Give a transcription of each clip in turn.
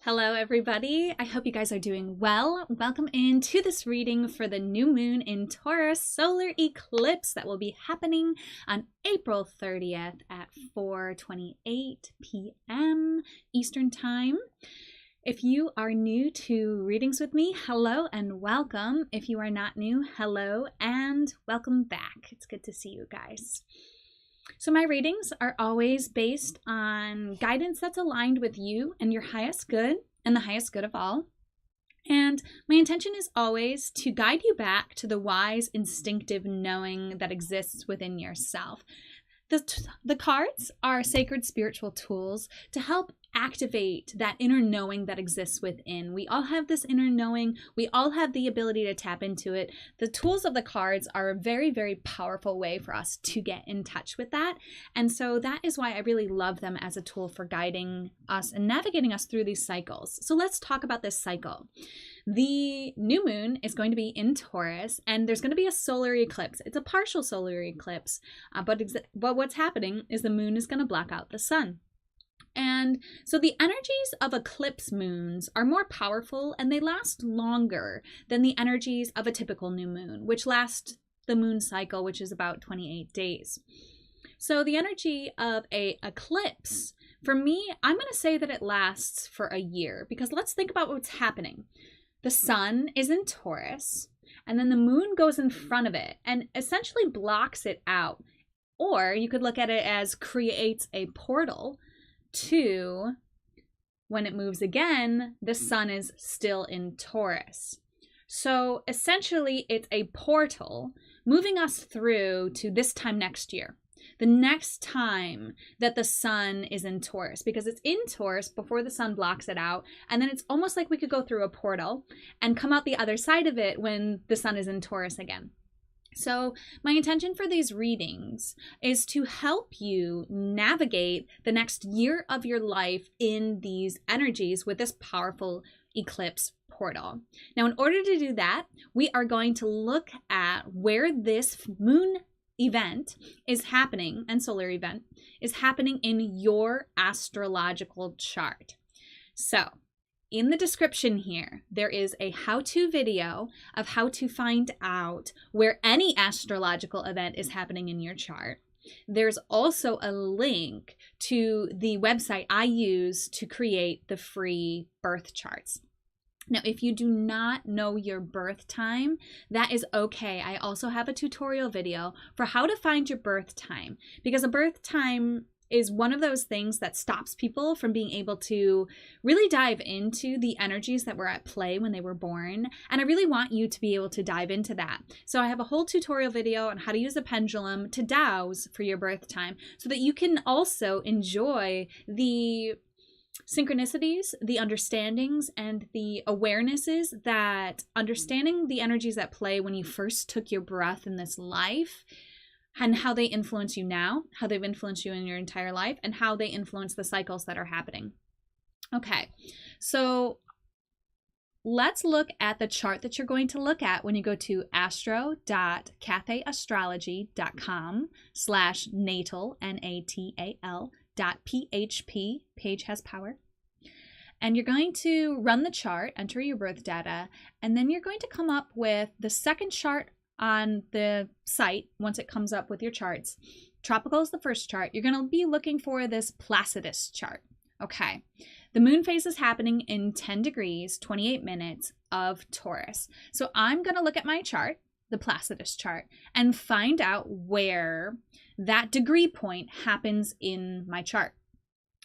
Hello everybody, I hope you guys are doing well. Welcome into this reading for the new moon in Taurus solar eclipse that will be happening on April 30th at 4:28 p.m. Eastern Time. If you are new to readings with me, hello and welcome. If you are not new, hello and welcome back. It's good to see you guys. So my readings are always based on guidance that's aligned with you and your highest good and the highest good of all. And my intention is always to guide you back to the wise, instinctive knowing that exists within yourself. The cards are sacred spiritual tools to help activate that inner knowing that exists within. We all have this inner knowing. We all have the ability to tap into it. The tools of the cards are a very, very powerful way for us to get in touch with that. And so that is why I really love them as a tool for guiding us and navigating us through these cycles. So let's talk about this cycle. The new moon is going to be in Taurus, and there's going to be a solar eclipse. It's a partial solar eclipse, but what's happening is the moon is going to block out the sun. And so the energies of eclipse moons are more powerful and they last longer than the energies of a typical new moon, which lasts the moon cycle, which is about 28 days. So the energy of an eclipse, for me, I'm going to say that it lasts for a year, because let's think about what's happening. The sun is in Taurus, and then the moon goes in front of it and essentially blocks it out. Or you could look at it as creates a portal to when it moves again, the sun is still in Taurus. So essentially it's a portal moving us through to this time next year. The next time that the sun is in Taurus, because it's in Taurus before the sun blocks it out. And then it's almost like we could go through a portal and come out the other side of it when the sun is in Taurus again. So my intention for these readings is to help you navigate the next year of your life in these energies with this powerful eclipse portal. Now, in order to do that, we are going to look at where this moon event is happening and solar event is happening in your astrological chart. So in the description here, there is a how-to video of how to find out where any astrological event is happening in your chart. There's also a link to the website I use to create the free birth charts. Now, if you do not know your birth time, that is okay. I also have a tutorial video for how to find your birth time, because a birth time is one of those things that stops people from being able to really dive into the energies that were at play when they were born. And I really want you to be able to dive into that. So I have a whole tutorial video on how to use a pendulum to dowse for your birth time so that you can also enjoy the synchronicities, the understandings, and the awarenesses that understanding the energies at play when you first took your breath in this life, and how they influence you now, how they've influenced you in your entire life, and how they influence the cycles that are happening. Okay, so let's look at the chart that you're going to look at when you go to astro.cafeastrology.com/natal, natal.php, page has power. And you're going to run the chart, enter your birth data, and then you're going to come up with the second chart on the site. Once it comes up with your charts, tropical is the first chart. You're going to be looking for this Placidus chart. Okay, the moon phase is happening in 10 degrees 28 minutes of Taurus. So I'm going to look at my chart, the Placidus chart, and find out where that degree point happens in my chart.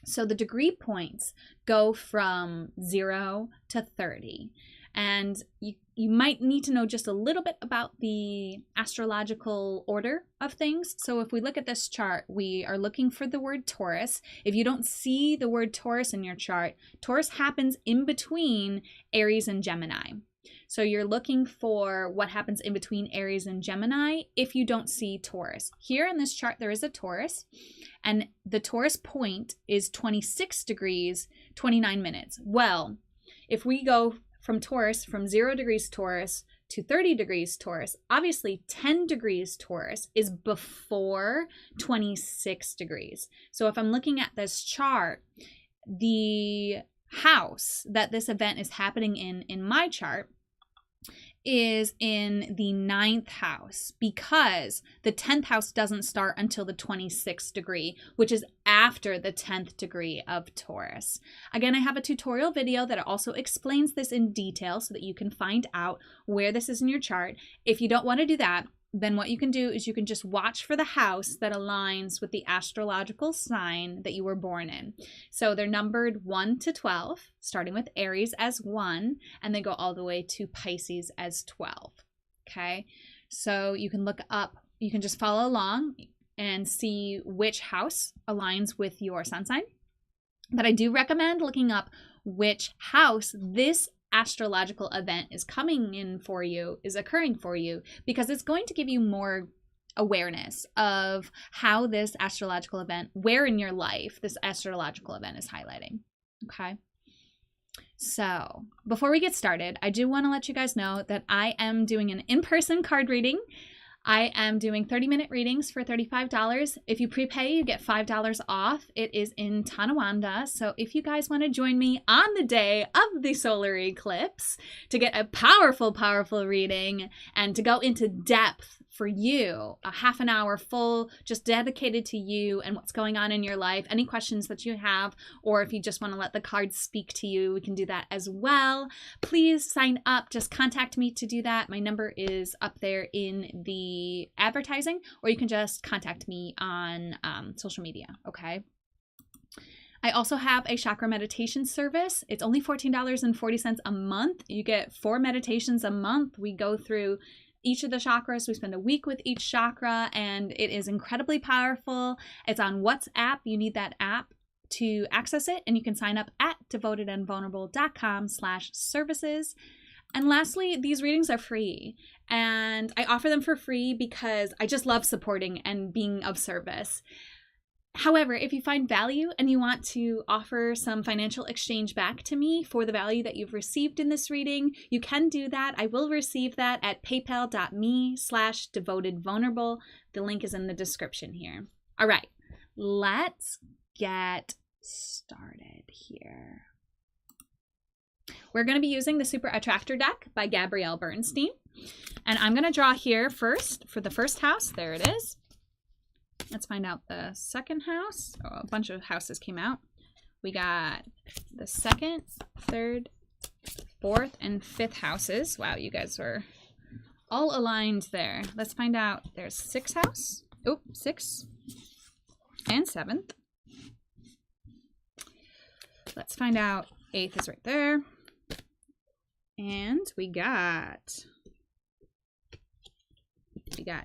So the degree points go from 0 to 30. And you might need to know just a little bit about the astrological order of things. So if we look at this chart, we are looking for the word Taurus. If you don't see the word Taurus in your chart, Taurus happens in between Aries and Gemini. So you're looking for what happens in between Aries and Gemini if you don't see Taurus. Here in this chart, there is a Taurus, and the Taurus point is 26 degrees, 29 minutes. Well, if we go from Taurus, from 0 degrees Taurus to 30 degrees Taurus, obviously 10 degrees Taurus is before 26 degrees. So if I'm looking at this chart, the house that this event is happening in my chart is in the 9th house, because the 10th house doesn't start until the 26th degree, which is after the 10th degree of Taurus. Again, I have a tutorial video that also explains this in detail so that you can find out where this is in your chart. If you don't want to do that, then what you can do is you can just watch for the house that aligns with the astrological sign that you were born in. So they're numbered 1 to 12, starting with Aries as 1, and they go all the way to Pisces as 12. Okay, so you can look up, you can just follow along and see which house aligns with your sun sign. But I do recommend looking up which house this astrological event is coming in for you, is occurring for you, because it's going to give you more awareness of how this astrological event, where in your life this astrological event is highlighting. Okay. So before we get started, I do want to let you guys know that I am doing an in-person card reading. I am doing 30-minute readings for $35. If you prepay, you get $5 off. It is in Tonawanda. So if you guys want to join me on the day of the solar eclipse to get a powerful, powerful reading and to go into depth for you, a half an hour full, just dedicated to you and what's going on in your life, any questions that you have, or if you just want to let the cards speak to you, we can do that as well. Please sign up. Just contact me to do that. My number is up there in the advertising, or you can just contact me on social media, okay? I also have a chakra meditation service. It's only $14.40 a month. You get 4 meditations a month. We go through each of the chakras. We spend a week with each chakra, and it is incredibly powerful. It's on WhatsApp. You need that app to access it, and you can sign up at devotedandvulnerable.com/services. And lastly, these readings are free, and I offer them for free because I just love supporting and being of service. However, if you find value and you want to offer some financial exchange back to me for the value that you've received in this reading, you can do that. I will receive that at paypal.me/devotedvulnerable. The link is in the description here. All right, let's get started here. We're going to be using the Super Attractor deck by Gabrielle Berstein. And I'm going to draw here first for the first house. There it is. Let's find out the second house. Oh, a bunch of houses came out. We got the 2nd, 3rd, 4th, and 5th houses. Wow, you guys are all aligned there. Let's find out. There's 6th house. Oh, 6th and 7th. Let's find out. 8th is right there. And we got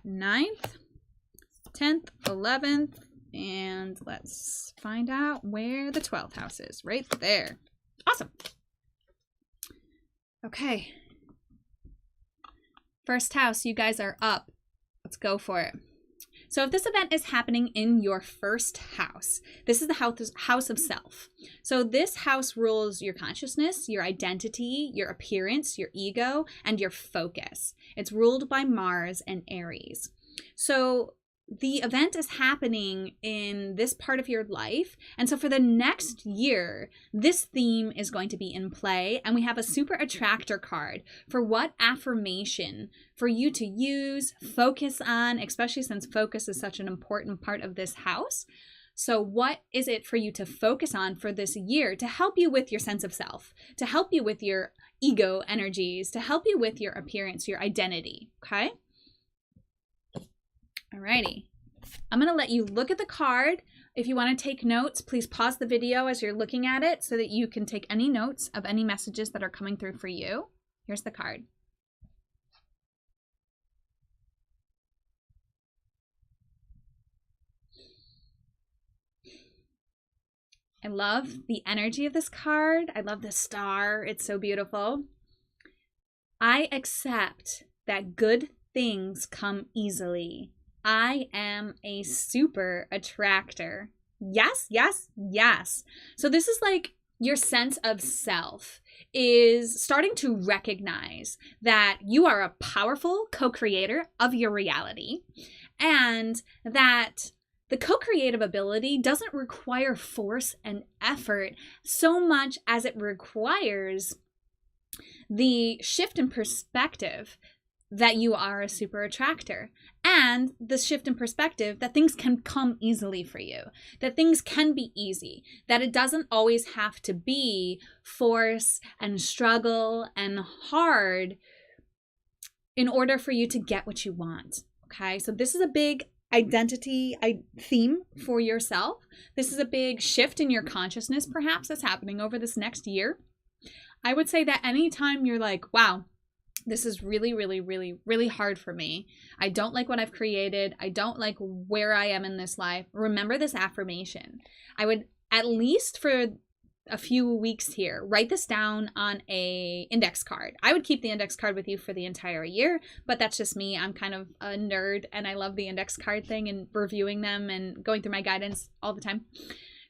9th. 10th, 11th, and let's find out where the 12th house is. Right there. Awesome. Okay. First house, you guys are up. Let's go for it. So if this event is happening in your first house, this is the house of self. So this house rules your consciousness, your identity, your appearance, your ego, and your focus. It's ruled by Mars and Aries. So the event is happening in this part of your life. And so for the next year, this theme is going to be in play. And we have a Super Attractor card for what affirmation for you to use, focus on, especially since focus is such an important part of this house. So what is it for you to focus on for this year to help you with your sense of self, to help you with your ego energies, to help you with your appearance, your identity, okay? Alrighty, I'm going to let you look at the card. If you want to take notes, please pause the video as you're looking at it so that you can take any notes of any messages that are coming through for you. Here's the card. I love the energy of this card. I love the star. It's so beautiful. I accept that good things come easily. I am a super attractor. Yes, yes, yes. So this is like your sense of self is starting to recognize that you are a powerful co-creator of your reality, and that the co-creative ability doesn't require force and effort so much as it requires the shift in perspective that you are a super attractor, and the shift in perspective that things can come easily for you, that things can be easy, that it doesn't always have to be force and struggle and hard in order for you to get what you want. Okay, so this is a big identity theme for yourself. This is a big shift in your consciousness, perhaps, that's happening over this next year. I would say that anytime you're like, wow, this is really, really, really, really hard for me. I don't like what I've created. I don't like where I am in this life. Remember this affirmation. I would, at least for a few weeks here, write this down on a index card. I would keep the index card with you for the entire year, but that's just me. I'm kind of a nerd and I love the index card thing and reviewing them and going through my guidance all the time.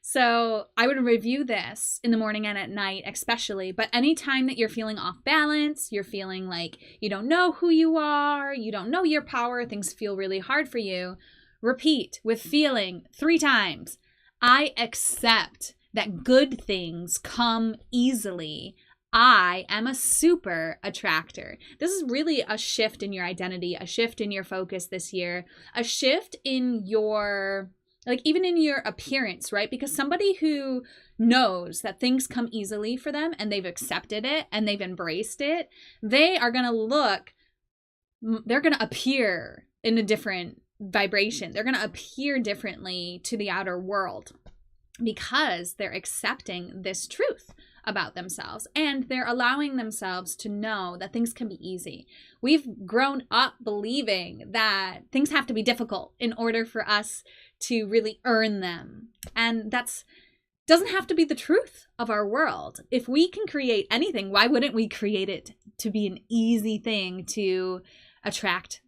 So I would review this in the morning and at night especially, but anytime that you're feeling off balance, you're feeling like you don't know who you are, you don't know your power, things feel really hard for you, repeat with feeling 3 times. I accept that good things come easily. I am a super attractor. This is really a shift in your identity, a shift in your focus this year, a shift in your, like, even in your appearance, right? Because somebody who knows that things come easily for them and they've accepted it and they've embraced it, they are going to look, they're going to appear in a different vibration. They're going to appear differently to the outer world, because they're accepting this truth about themselves and they're allowing themselves to know that things can be easy. We've grown up believing that things have to be difficult in order for us to really earn them. And that's doesn't have to be the truth of our world. If we can create anything, why wouldn't we create it to be an easy thing to attract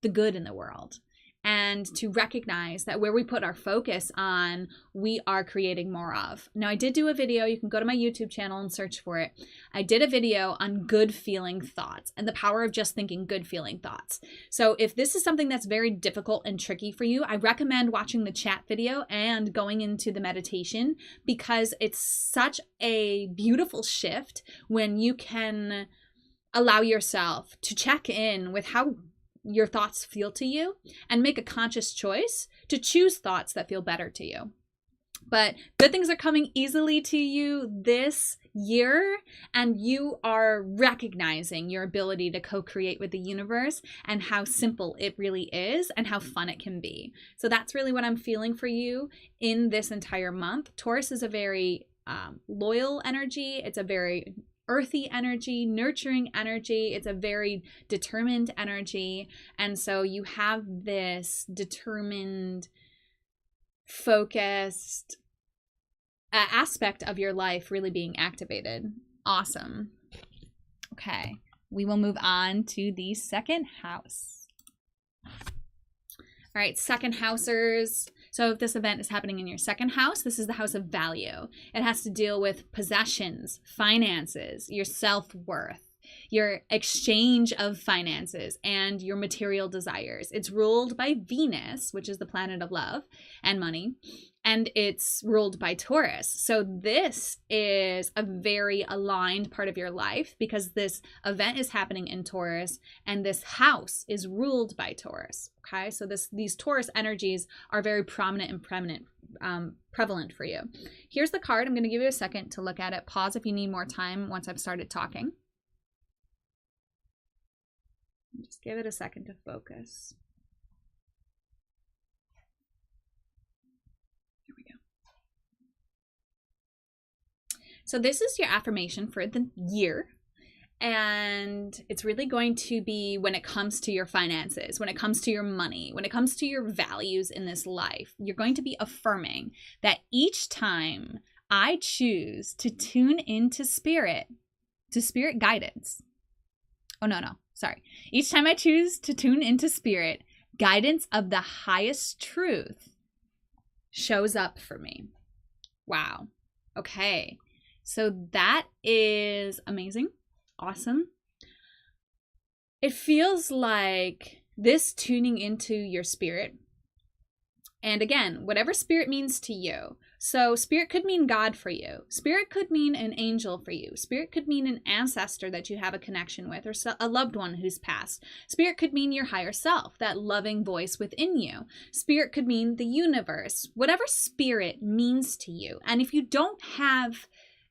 the good in the world? And to recognize that where we put our focus on, we are creating more of. Now, I did do a video. You can go to my YouTube channel and search for it. I did a video on good feeling thoughts and the power of just thinking good feeling thoughts. So if this is something that's very difficult and tricky for you, I recommend watching the chat video and going into the meditation, because it's such a beautiful shift when you can allow yourself to check in with how your thoughts feel to you and make a conscious choice to choose thoughts that feel better to you. But good things are coming easily to you this year, and you are recognizing your ability to co-create with the universe and how simple it really is and how fun it can be. So that's really what I'm feeling for you in this entire month. Taurus is a very loyal energy. It's a very earthy energy, nurturing energy. It's a very determined energy. And so you have this determined, focused aspect of your life really being activated. Awesome. Okay, we will move on to the second house. All right, second housers. So if this event is happening in your second house, this is the house of value. It has to deal with possessions, finances, your self-worth, your exchange of finances, and your material desires. It's ruled by Venus, which is the planet of love and money, and it's ruled by Taurus. So this is a very aligned part of your life because this event is happening in Taurus and this house is ruled by Taurus. Okay, so these Taurus energies are very prominent and prevalent for you. Here's the card. I'm going to give you a second to look at it. Pause if you need more time once I've started talking. Just give it a second to focus. Here we go. So this is your affirmation for the year. And it's really going to be when it comes to your finances, when it comes to your money, when it comes to your values in this life. You're going to be affirming that each time I choose to tune into spirit guidance. Oh, no. Sorry. Each time I choose to tune into spirit, guidance of the highest truth shows up for me. Wow. Okay. So that is amazing. Awesome. It feels like this tuning into your spirit And again, whatever spirit means to you. So spirit could mean God for you. Spirit could mean an angel for you. Spirit could mean an ancestor that you have a connection with, or a loved one who's passed. Spirit could mean your higher self, that loving voice within you. Spirit could mean the universe, whatever spirit means to you. And if you don't have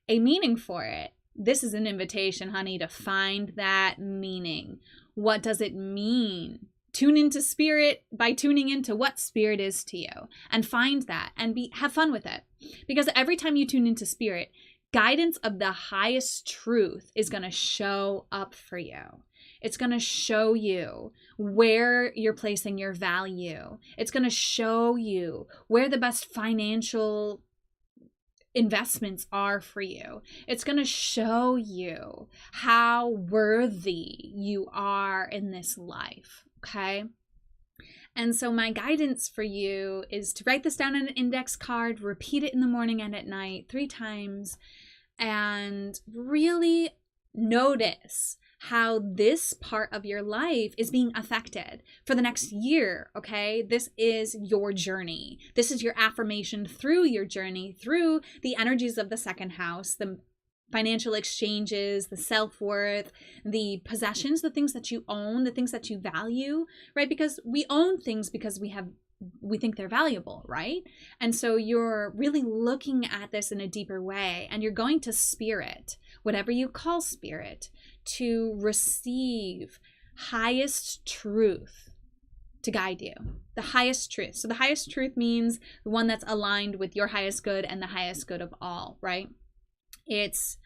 a meaning for it, this is an invitation, honey, to find that meaning. What does it mean? Tune into spirit by tuning into what spirit is to you, and find that and have fun with it. Because every time you tune into spirit, guidance of the highest truth is going to show up for you. It's going to show you where you're placing your value. It's going to show you where the best financial investments are for you. It's going to show you how worthy you are in this life. Okay. And so my guidance for you is to write this down on an index card, repeat it in the morning and at night 3 times, and really notice how this part of your life is being affected for the next year. Okay. This is your journey. This is your affirmation through your journey, through the energies of the second house, the financial exchanges, the self-worth, the possessions, the things that you own, the things that you value, right? Because we own things because we think they're valuable, right? And so you're really looking at this in a deeper way, and you're going to spirit, whatever you call spirit, to receive highest truth to guide you. The highest truth. So the highest truth means the one that's aligned with your highest good and the highest good of all, right? It's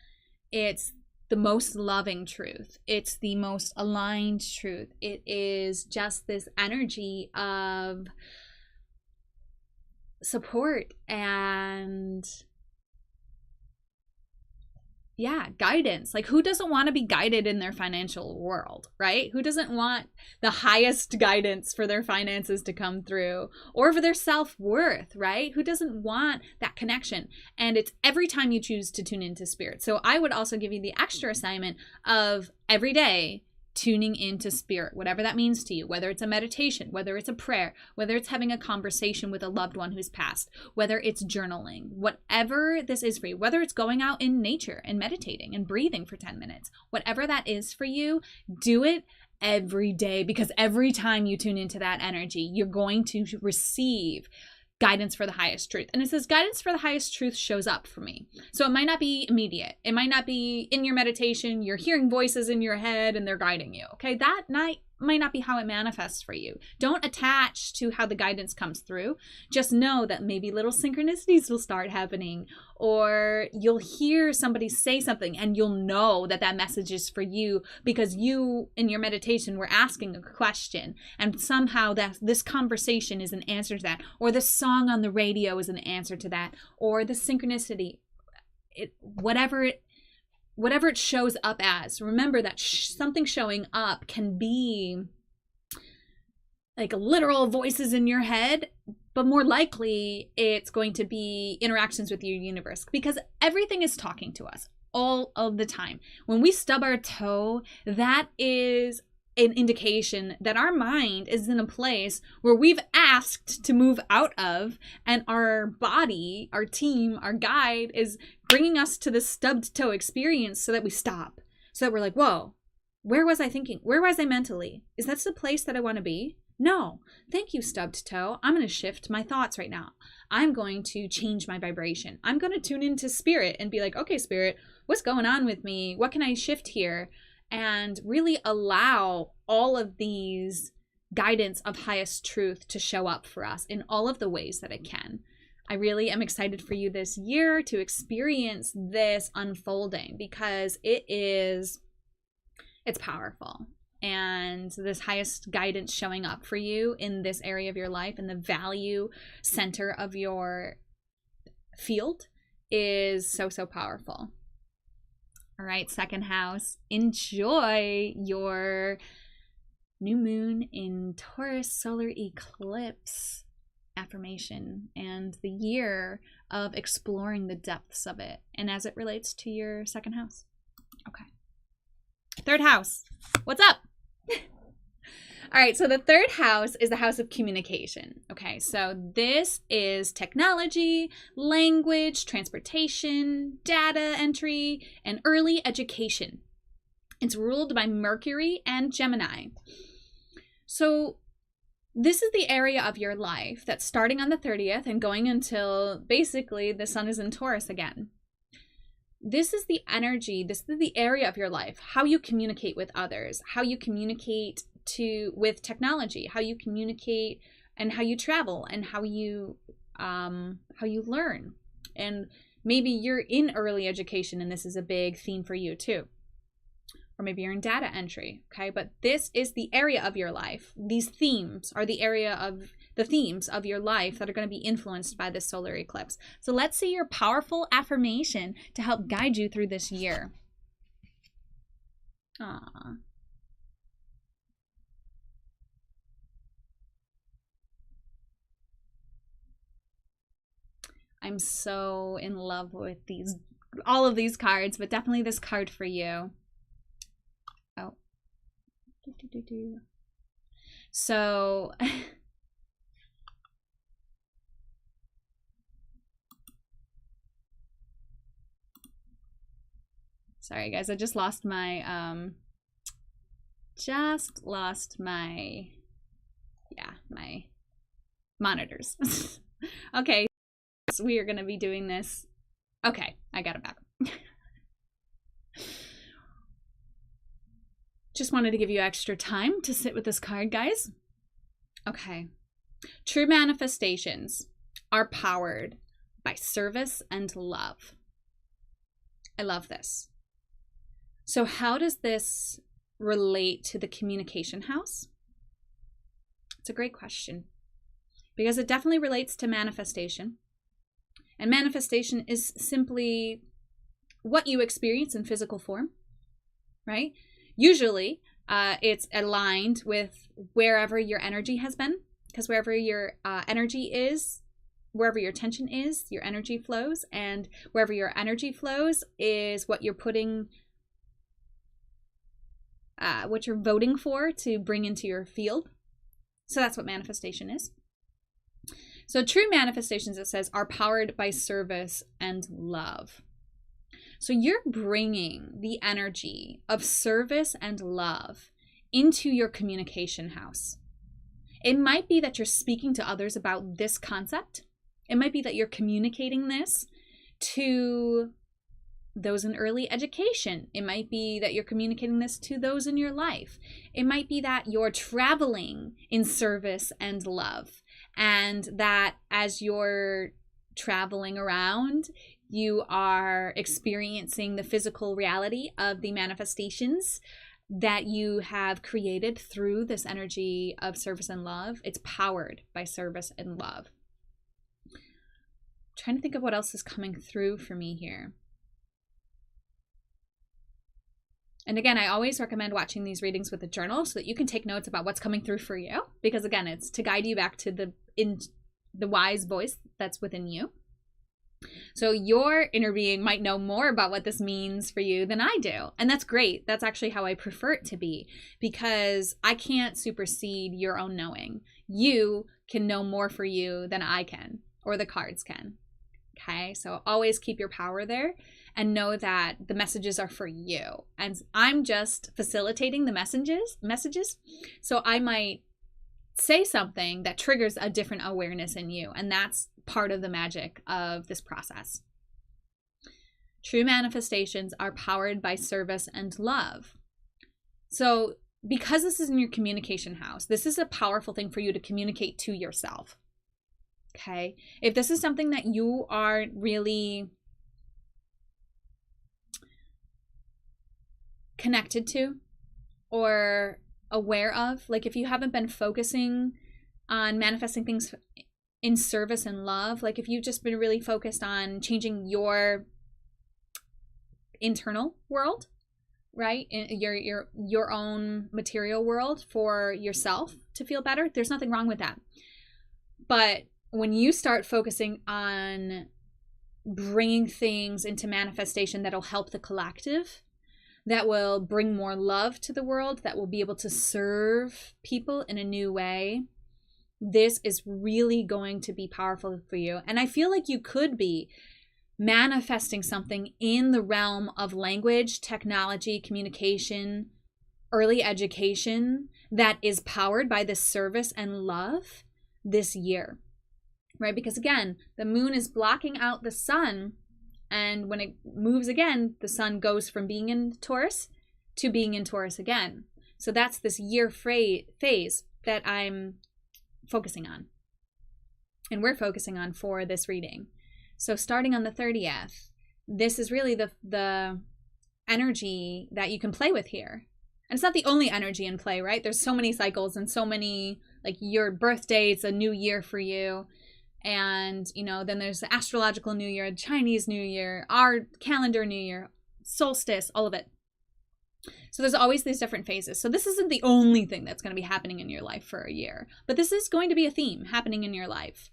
the most loving truth. It's the most aligned truth. It is just this energy of support and guidance. Like, who doesn't want to be guided in their financial world, right? Who doesn't want the highest guidance for their finances to come through, or for their self-worth, right? Who doesn't want that connection? And it's every time you choose to tune into spirit. So I would also give you the extra assignment of every day tuning into spirit, whatever that means to you, whether it's a meditation, whether it's a prayer, whether it's having a conversation with a loved one who's passed, whether it's journaling, whatever this is for you, whether it's going out in nature and meditating and breathing for 10 minutes, whatever that is for you, do it every day, because every time you tune into that energy, you're going to receive guidance for the highest truth. And it says guidance for the highest truth shows up for me. So it might not be immediate. It might not be in your meditation. You're hearing voices in your head and they're guiding you. Okay. That might not be how it manifests for you. Don't attach to how the guidance comes through. Just know that maybe little synchronicities will start happening, or you'll hear somebody say something and you'll know that that message is for you because you in your meditation were asking a question, and somehow that this conversation is an answer to that, or the song on the radio is an answer to that, or the synchronicity, whatever it shows up as. Remember that something showing up can be like literal voices in your head, but more likely it's going to be interactions with your universe, because everything is talking to us all of the time. When we stub our toe, that is an indication that our mind is in a place where we've asked to move out of, and our body, our team, our guide is bringing us to this stubbed toe experience so that we stop, so that we're like, whoa, where was I thinking? Where was I mentally? Is that the place that I want to be? No, thank you, stubbed toe. I'm going to shift my thoughts right now. I'm going to change my vibration. I'm going to tune into spirit and be like, okay, spirit, what's going on with me? What can I shift here? And really allow all of these guidance of highest truth to show up for us in all of the ways that it can. I really am excited for you this year to experience this unfolding, because it's powerful. And this highest guidance showing up for you in this area of your life, and the value center of your field, is so, so powerful. All right, second house, enjoy your new moon in Taurus solar eclipse affirmation and the year of exploring the depths of it, and as it relates to your second house. Okay. Third house, what's up? All right, so the third house is the house of communication. Okay, so this is technology, language, transportation, data entry, and early education. It's ruled by Mercury and Gemini. So this is the area of your life that's starting on the 30th and going until basically the sun is in Taurus again. This is the energy, this is the area of your life, how you communicate with others, how you communicate with technology, how you communicate and how you travel and how you learn. And maybe you're in early education and this is a big theme for you too. Or maybe you're in data entry, okay? But this is the area of your life. These themes are the themes of your life that are going to be influenced by this solar eclipse. So let's see your powerful affirmation to help guide you through this year. Aww. I'm so in love with all of these cards, but definitely this card for you. Oh. So sorry guys, I just lost my my monitors. Okay, so we are going to be doing this. Okay, I got it back. Just wanted to give you extra time to sit with this card, guys. Okay. True manifestations are powered by service and love. I love this. So how does this relate to the communication house? It's a great question because it definitely relates to manifestation. And manifestation is simply what you experience in physical form, right? Usually, it's aligned with wherever your energy has been, because wherever your energy is, wherever your attention is, your energy flows, and wherever your energy flows is what you're putting, what you're voting for to bring into your field. So that's what manifestation is. So true manifestations, it says, are powered by service and love. So you're bringing the energy of service and love into your communication house. It might be that you're speaking to others about this concept. It might be that you're communicating this to those in early education. It might be that you're communicating this to those in your life. It might be that you're traveling in service and love, and that as you're traveling around, you are experiencing the physical reality of the manifestations that you have created through this energy of service and love. It's powered by service and love. I'm trying to think of what else is coming through for me here. And again, I always recommend watching these readings with a journal so that you can take notes about what's coming through for you. Because again, it's to guide you back to the wise voice that's within you. So your inner being might know more about what this means for you than I do. And that's great. That's actually how I prefer it to be, because I can't supersede your own knowing. You can know more for you than I can, or the cards can. Okay, so always keep your power there and know that the messages are for you. And I'm just facilitating the messages. So I might say something that triggers a different awareness in you. And that's part of the magic of this process. True manifestations are powered by service and love. So because this is in your communication house, this is a powerful thing for you to communicate to yourself. Okay, if this is something that you are really connected to or aware of, like if you haven't been focusing on manifesting things in service and love, like if you've just been really focused on changing your internal world, right, your own material world for yourself to feel better, there's nothing wrong with that. But when you start focusing on bringing things into manifestation that'll help the collective, that will bring more love to the world, that will be able to serve people in a new way. This is really going to be powerful for you. And I feel like you could be manifesting something in the realm of language, technology, communication, early education that is powered by this service and love this year, right? Because again, the moon is blocking out the sun, and when it moves again, the sun goes from being in Taurus to being in Taurus again. So that's this year phase that I'm focusing on, and we're focusing on for this reading. So starting on the 30th, this is really the energy that you can play with here. And it's not the only energy in play, right? There's so many cycles and so many, like your birthday, it's a new year for you. And, you know, then there's the astrological new year, Chinese new year, our calendar new year, solstice, all of it. So there's always these different phases. So this isn't the only thing that's going to be happening in your life for a year, but this is going to be a theme happening in your life.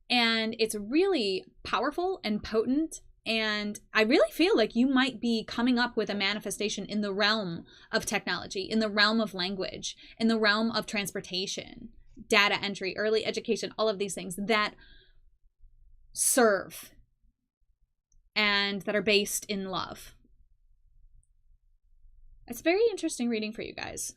And it's really powerful and potent. And I really feel like you might be coming up with a manifestation in the realm of technology, in the realm of language, in the realm of transportation, data entry, early education, all of these things that serve and that are based in love. It's a very interesting reading for you guys.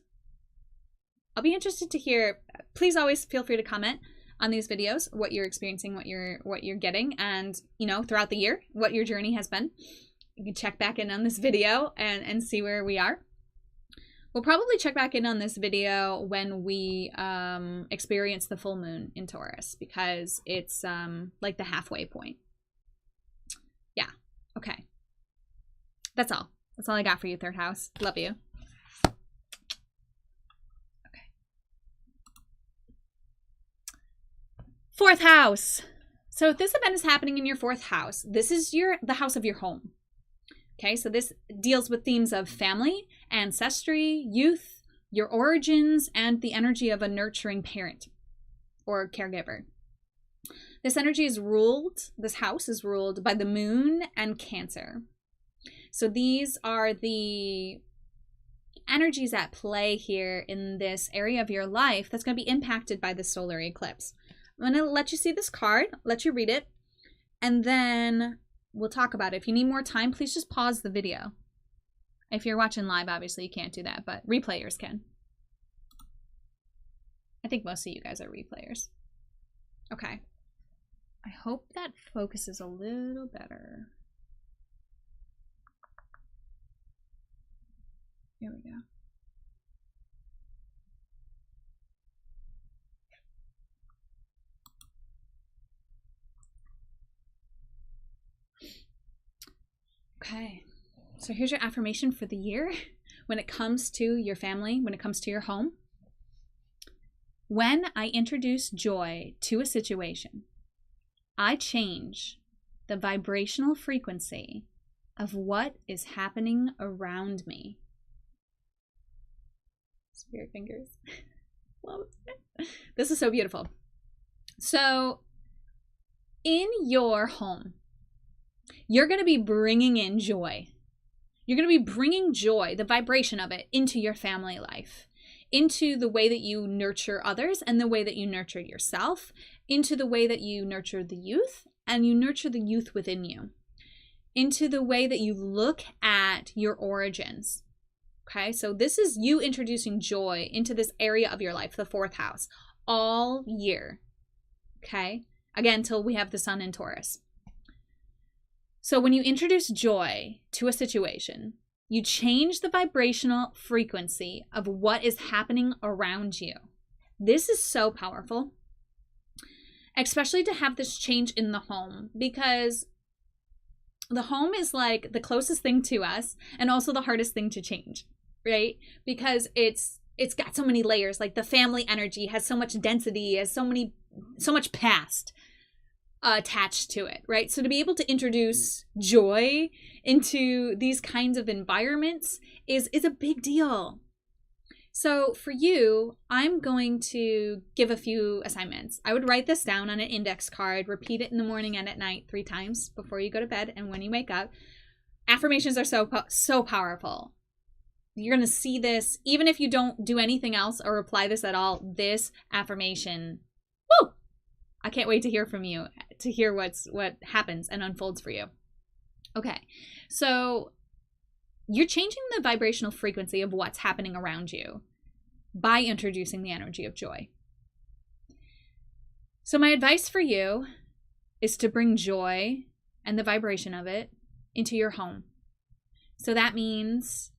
I'll be interested to hear. Please always feel free to comment on these videos what you're experiencing, what you're getting, and, you know, throughout the year, what your journey has been. You can check back in on this video and see where we are. We'll probably check back in on this video when we experience the full moon in Taurus, because it's like the halfway point. Yeah, okay. That's all. That's all I got for you, third house. Love you. Fourth house. So if this event is happening in your fourth house, this is the house of your home. Okay, so this deals with themes of family, ancestry, youth, your origins, and the energy of a nurturing parent or caregiver. This energy is ruled, this house is ruled by the moon and Cancer. So these are the energies at play here in this area of your life that's going to be impacted by the solar eclipse. I'm going to let you see this card, let you read it, and then we'll talk about it. If you need more time, please just pause the video. If you're watching live, obviously you can't do that, but replayers can. I think most of you guys are replayers. Okay. I hope that focuses a little better. Here we go. Okay, so here's your affirmation for the year when it comes to your family, when it comes to your home. When I introduce joy to a situation, I change the vibrational frequency of what is happening around me. Spirit fingers. Love it. This is so beautiful. So, in your home, you're going to be bringing in joy. You're going to be bringing joy, the vibration of it, into your family life, into the way that you nurture others and the way that you nurture yourself, into the way that you nurture the youth and you nurture the youth within you, into the way that you look at your origins. Okay, so this is you introducing joy into this area of your life, the fourth house, all year. Okay, again, till we have the sun in Taurus. So when you introduce joy to a situation, you change the vibrational frequency of what is happening around you. This is so powerful, especially to have this change in the home, because the home is like the closest thing to us and also the hardest thing to change, right? Because it's got so many layers. Like the family energy has so much density, has so much past attached to it, right? So to be able to introduce joy into these kinds of environments is a big deal. So for you, I'm going to give a few assignments. I would write this down on an index card, repeat it in the morning and at night 3 times before you go to bed and when you wake up. Affirmations are so powerful. You're going to see this, even if you don't do anything else or apply this at all, this affirmation. Woo! I can't wait to hear from you, to hear what happens and unfolds for you. Okay, so you're changing the vibrational frequency of what's happening around you by introducing the energy of joy. So my advice for you is to bring joy and the vibration of it into your home. So that means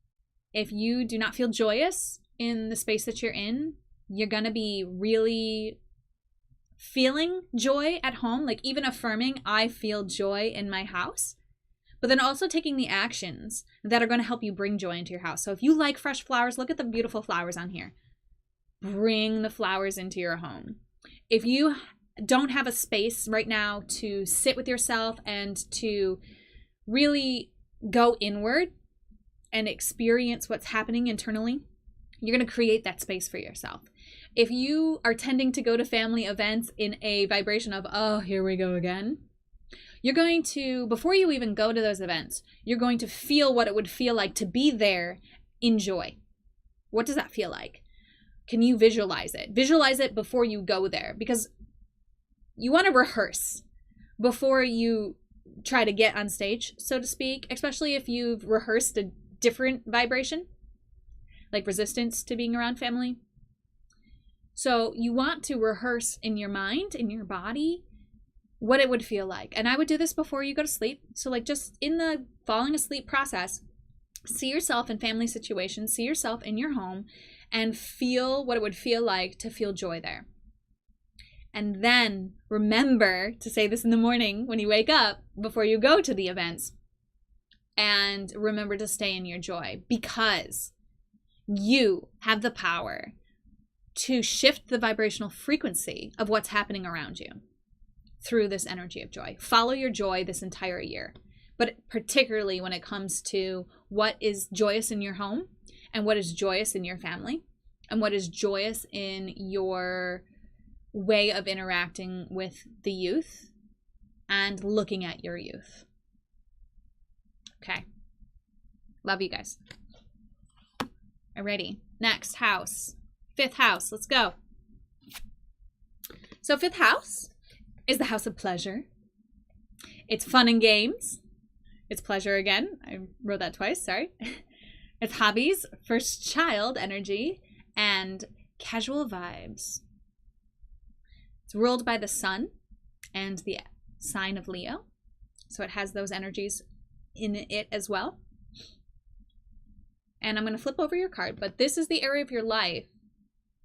if you do not feel joyous in the space that you're in, you're going to be really feeling joy at home, like even affirming, I feel joy in my house, but then also taking the actions that are going to help you bring joy into your house. So if you like fresh flowers, look at the beautiful flowers on here. Bring the flowers into your home. If you don't have a space right now to sit with yourself and to really go inward and experience what's happening internally, you're going to create that space for yourself. If you are tending to go to family events in a vibration of, oh, here we go again, you're going to, before you even go to those events, you're going to feel what it would feel like to be there in joy. What does that feel like? Can you visualize it? Visualize it before you go there, because you want to rehearse before you try to get on stage, so to speak, especially if you've rehearsed a different vibration, like resistance to being around family. So you want to rehearse in your mind, in your body, what it would feel like. And I would do this before you go to sleep. So like just in the falling asleep process, see yourself in family situations, see yourself in your home, and feel what it would feel like to feel joy there. And then remember to say this in the morning when you wake up before you go to the events. And remember to stay in your joy, because you have the power to shift the vibrational frequency of what's happening around you through this energy of joy. Follow your joy this entire year, but particularly when it comes to what is joyous in your home and what is joyous in your family and what is joyous in your way of interacting with the youth and looking at your youth. Okay. Love you guys. Alrighty. Next house. 5th house. Let's go. So 5th house is the house of pleasure. It's fun and games. It's pleasure again. I wrote that twice. Sorry. It's hobbies, first child energy, and casual vibes. It's ruled by the sun and the sign of Leo. So it has those energies in it as well. And I'm going to flip over your card, but this is the area of your life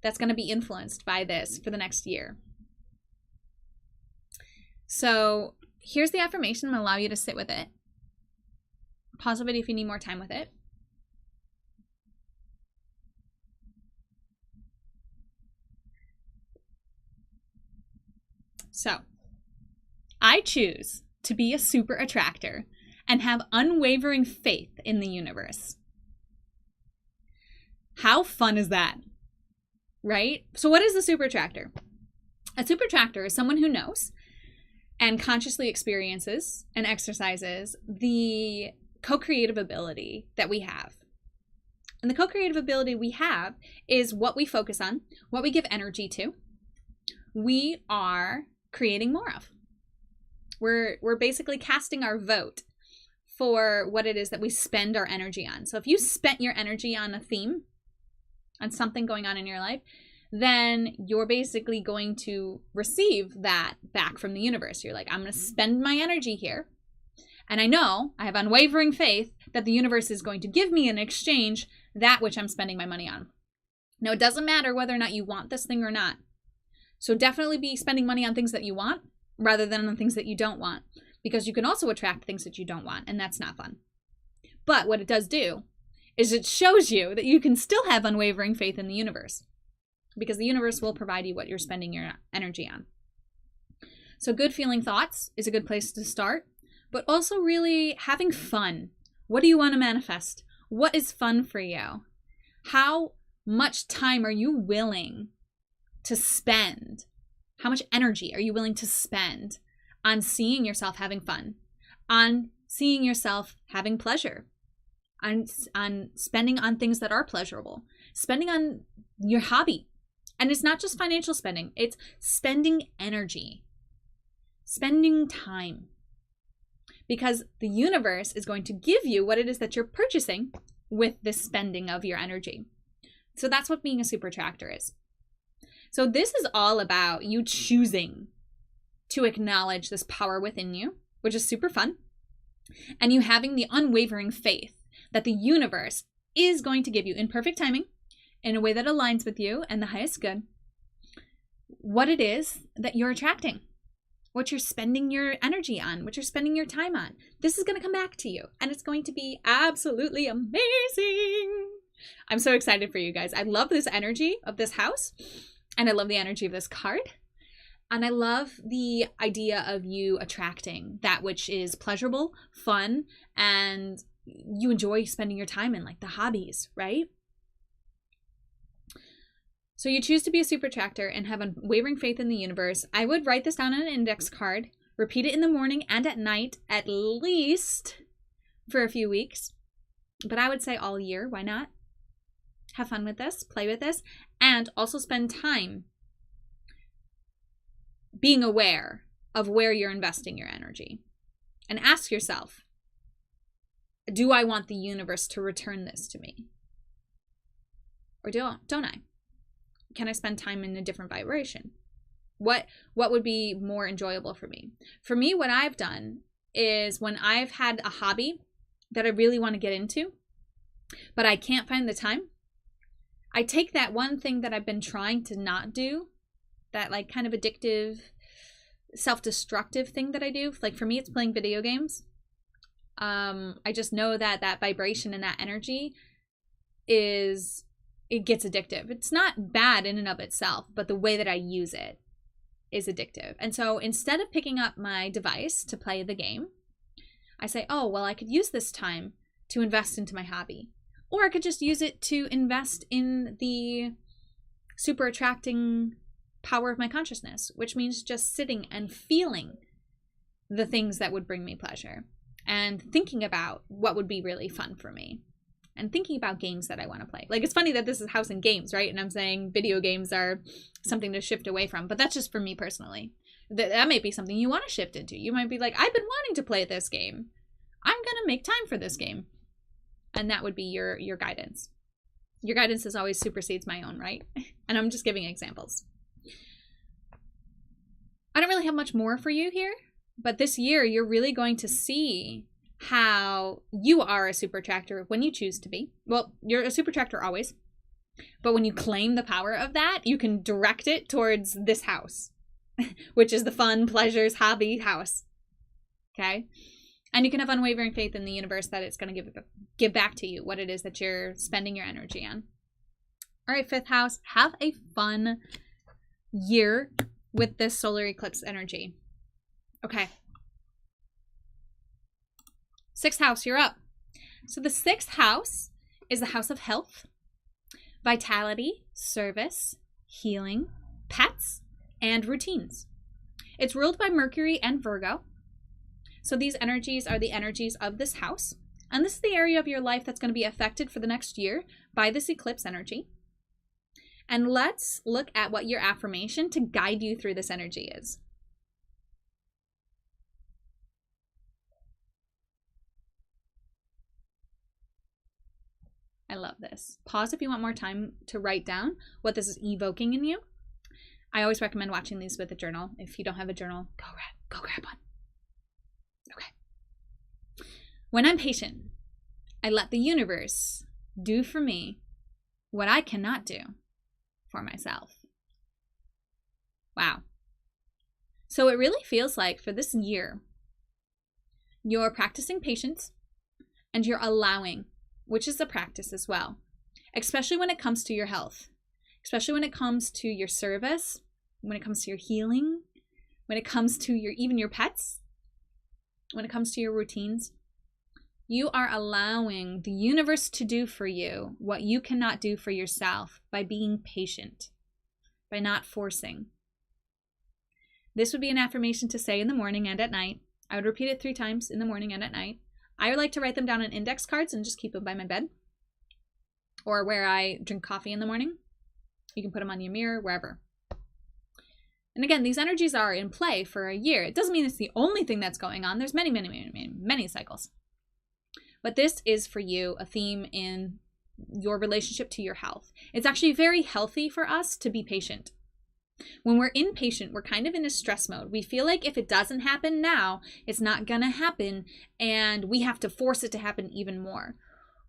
that's going to be influenced by this for the next year. So here's the affirmation. I'm going to allow you to sit with it. Pause the video if you need more time with it. So, I choose to be a super attractor and have unwavering faith in the universe. How fun is that? Right? So what is a super attractor? A super attractor is someone who knows and consciously experiences and exercises the co-creative ability that we have. And the co-creative ability we have is what we focus on, what we give energy to, we are creating more of. We're basically casting our vote for what it is that we spend our energy on. So if you spent your energy on a theme, on something going on in your life, then you're basically going to receive that back from the universe. You're like, I'm going to spend my energy here. And I know, I have unwavering faith that the universe is going to give me in exchange that which I'm spending my money on. Now, it doesn't matter whether or not you want this thing or not. So definitely be spending money on things that you want rather than on things that you don't want, because you can also attract things that you don't want, and that's not fun. But what it does do is it shows you that you can still have unwavering faith in the universe, because the universe will provide you what you're spending your energy on. So good feeling thoughts is a good place to start, but also really having fun. What do you want to manifest? What is fun for you? How much time are you willing to spend? How much energy are you willing to spend on seeing yourself having fun, on seeing yourself having pleasure, on spending on things that are pleasurable, spending on your hobby. And it's not just financial spending, it's spending energy, spending time. Because the universe is going to give you what it is that you're purchasing with this spending of your energy. So that's what being a super attractor is. So this is all about you choosing to acknowledge this power within you, which is super fun. And you having the unwavering faith that the universe is going to give you in perfect timing, in a way that aligns with you and the highest good, what it is that you're attracting, what you're spending your energy on, what you're spending your time on. This is going to come back to you, and it's going to be absolutely amazing. I'm so excited for you guys. I love this energy of this house, and I love the energy of this card. And I love the idea of you attracting that which is pleasurable, fun, and you enjoy spending your time in, like the hobbies, right? So you choose to be a super attractor and have unwavering faith in the universe. I would write this down on an index card, repeat it in the morning and at night, at least for a few weeks. But I would say all year. Why not? Have fun with this, play with this, and also spend time being aware of where you're investing your energy. And ask yourself, do I want the universe to return this to me? Or don't I? Can I spend time in a different vibration? What would be more enjoyable for me? For me, what I've done is when I've had a hobby that I really want to get into, but I can't find the time, I take that one thing that I've been trying to not do, that like kind of addictive, self-destructive thing that I do. Like for me, it's playing video games. I just know that vibration and that energy it gets addictive. It's not bad in and of itself, but the way that I use it is addictive. And so instead of picking up my device to play the game, I say, oh, well, I could use this time to invest into my hobby. Or I could just use it to invest in the super attracting power of my consciousness, which means just sitting and feeling the things that would bring me pleasure and thinking about what would be really fun for me. And thinking about games that I want to play. Like, it's funny that this is house and games, right? And I'm saying video games are something to shift away from. But that's just for me personally. That might be something you want to shift into. You might be like, I've been wanting to play this game. I'm going to make time for this game. And that would be your guidance. Your guidance is always supersedes my own, right? And I'm just giving examples. I don't really have much more for you here. But this year, you're really going to see how you are a super attractor when you choose to be. Well, you're a super attractor always. But when you claim the power of that, you can direct it towards this house, which is the fun, pleasures, hobby house. Okay? And you can have unwavering faith in the universe that it's going to give back to you what it is that you're spending your energy on. All right, fifth house, have a fun year with this solar eclipse energy. Okay. Sixth house, you're up. So the sixth house is the house of health, vitality, service, healing, pets, and routines. It's ruled by Mercury and Virgo. So these energies are the energies of this house. And this is the area of your life that's going to be affected for the next year by this eclipse energy. And let's look at what your affirmation to guide you through this energy is. I love this. Pause if you want more time to write down what this is evoking in you. I always recommend watching these with a journal. If you don't have a journal, go grab one. Okay. When I'm patient, I let the universe do for me what I cannot do for myself. Wow. So it really feels like for this year, you're practicing patience and you're allowing, which is a practice as well, especially when it comes to your health, especially when it comes to your service, when it comes to your healing, when it comes to even your pets, when it comes to your routines. You are allowing the universe to do for you what you cannot do for yourself by being patient, by not forcing. This would be an affirmation to say in the morning and at night. I would repeat it 3 times in the morning and at night. I like to write them down on index cards and just keep them by my bed or where I drink coffee in the morning. You can put them on your mirror, wherever. And again, these energies are in play for a year. It doesn't mean it's the only thing that's going on. There's many cycles. But this is for you a theme in your relationship to your health. It's actually very healthy for us to be patient. When we're impatient, we're kind of in a stress mode. We feel like if it doesn't happen now, it's not gonna happen, and we have to force it to happen even more.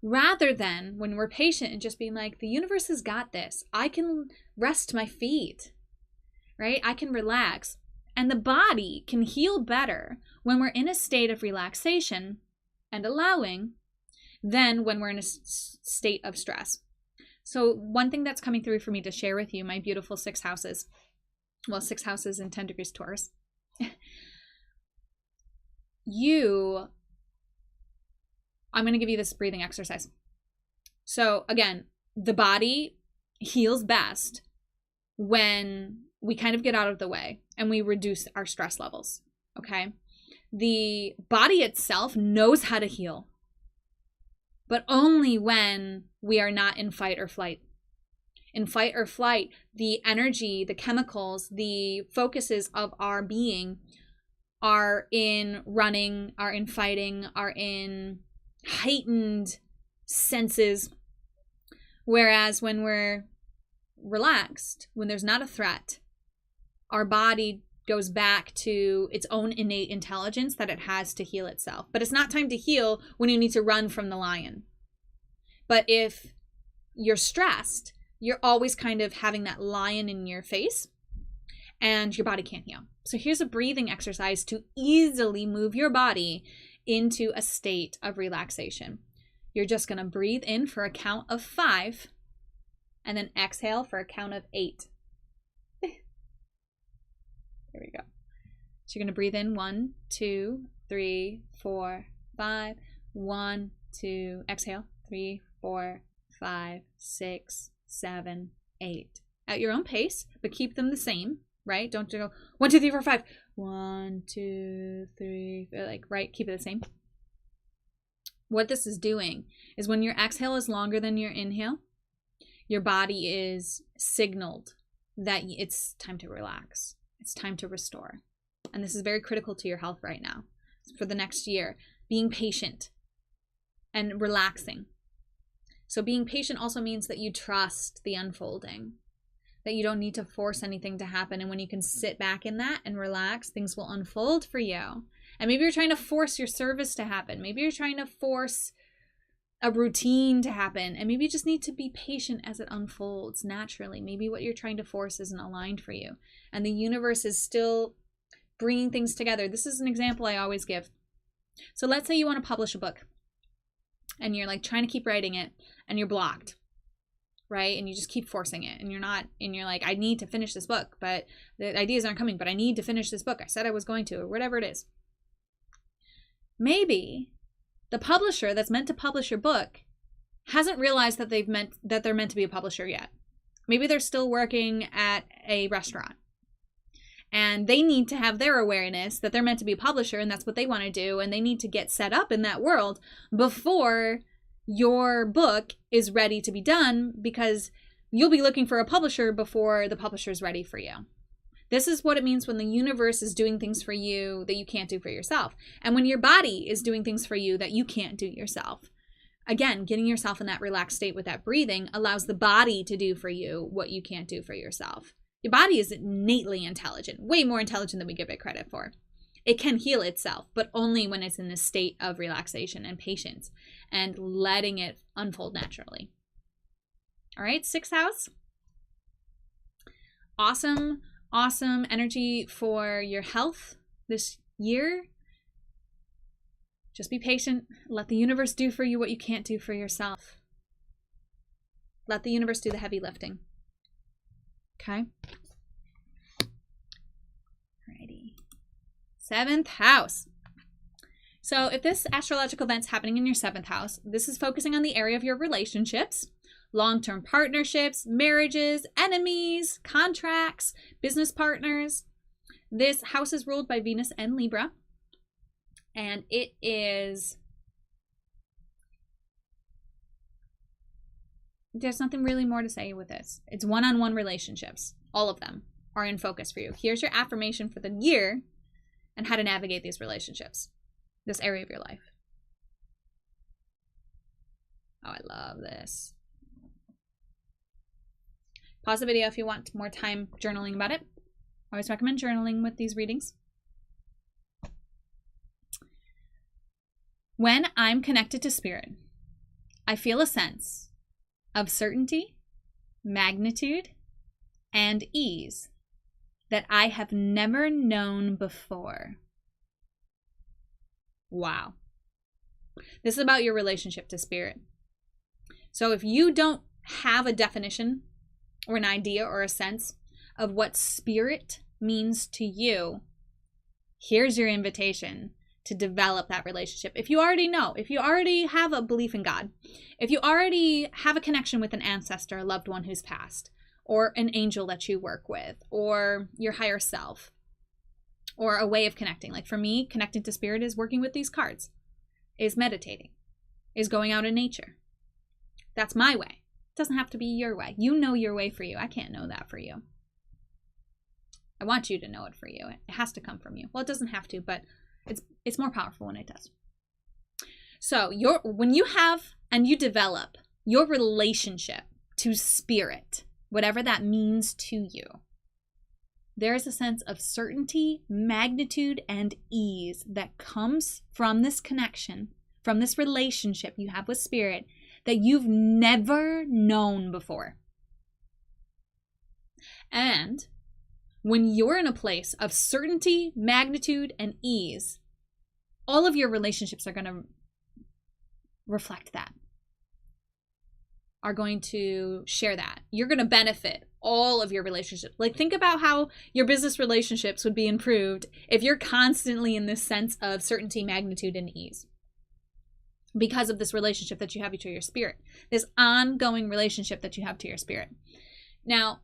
Rather than when we're patient and just being like, the universe has got this. I can rest my feet, right? I can relax. And the body can heal better when we're in a state of relaxation and allowing than when we're in a state of stress. So one thing that's coming through for me to share with you, my beautiful 6 houses. Well, 6 houses and 10 degrees Taurus. I'm going to give you this breathing exercise. So again, the body heals best when we kind of get out of the way and we reduce our stress levels, okay? The body itself knows how to heal, but only when we are not in fight or flight. In fight or flight, the energy, the chemicals, the focuses of our being are in running, are in fighting, are in heightened senses. Whereas when we're relaxed, when there's not a threat, our body goes back to its own innate intelligence that it has to heal itself. But it's not time to heal when you need to run from the lion. But if you're stressed, you're always kind of having that lion in your face and your body can't heal. So here's a breathing exercise to easily move your body into a state of relaxation. You're just going to breathe in for a count of 5 and then exhale for a count of 8. There we go. So you're going to breathe in 1, 2, 3, 4, 5. 1, 2, exhale. 3, 4, 5, 6, 7, 8. At your own pace, but keep them the same, right? Don't go 1, 2, 3, 4, 5. 1, 2, 3, like, right? Keep it the same. What this is doing is when your exhale is longer than your inhale, your body is signaled that it's time to relax. It's time to restore. And this is very critical to your health right now. For the next year, being patient and relaxing. So being patient also means that you trust the unfolding, that you don't need to force anything to happen. And when you can sit back in that and relax, things will unfold for you. And maybe you're trying to force your service to happen. Maybe you're trying to force a routine to happen. And maybe you just need to be patient as it unfolds naturally. Maybe what you're trying to force isn't aligned for you. And the universe is still bringing things together. This is an example I always give. So let's say you want to publish a book and you're like trying to keep writing it and you're blocked, right? And you just keep forcing it and you're like, I need to finish this book, but the ideas aren't coming, but I need to finish this book. I said I was going to, or whatever it is. Maybe the publisher that's meant to publish your book hasn't realized that they're meant to be a publisher yet. Maybe they're still working at a restaurant and they need to have their awareness that they're meant to be a publisher and that's what they want to do. And they need to get set up in that world before your book is ready to be done, because you'll be looking for a publisher before the publisher is ready for you. This is what it means when the universe is doing things for you that you can't do for yourself. And when your body is doing things for you that you can't do yourself. Again, getting yourself in that relaxed state with that breathing allows the body to do for you what you can't do for yourself. Your body is innately intelligent, way more intelligent than we give it credit for. It can heal itself, but only when it's in a state of relaxation and patience and letting it unfold naturally. All right, 6th house. Awesome energy for your health this year. Just be patient. Let the universe do for you what you can't do for yourself. Let the universe do the heavy lifting. Okay? Alrighty. 7th house. So if this astrological event's happening in your 7th house, this is focusing on the area of your relationships, long-term partnerships, marriages, enemies, contracts, business partners. This house is ruled by Venus and Libra. And it is there's nothing really more to say with this. It's one-on-one relationships. All of them are in focus for you. Here's your affirmation for the year and how to navigate these relationships, this area of your life. Oh, I love this. Pause the video if you want more time journaling about it. I always recommend journaling with these readings. When I'm connected to spirit, I feel a sense of certainty, magnitude, and ease that I have never known before. Wow. This is about your relationship to spirit. So if you don't have a definition or an idea or a sense of what spirit means to you, here's your invitation to develop that relationship. If you already know, if you already have a belief in God, if you already have a connection with an ancestor, a loved one who's passed, or an angel that you work with, or your higher self, or a way of connecting. Like for me, connecting to spirit is working with these cards, is meditating, is going out in nature. That's my way. It doesn't have to be your way. You know your way for you. I can't know that for you. I want you to know it for you. It has to come from you. Well, it doesn't have to, but it's more powerful when it does. So when you have and you develop your relationship to spirit, whatever that means to you, there is a sense of certainty, magnitude, and ease that comes from this connection, from this relationship you have with spirit that you've never known before. And when you're in a place of certainty, magnitude, and ease, all of your relationships are going to reflect that, are going to share that. You're going to benefit all of your relationships. Like think about how your business relationships would be improved if you're constantly in this sense of certainty, magnitude, and ease. Because of this relationship that you have to your spirit, this ongoing relationship that you have to your spirit. Now,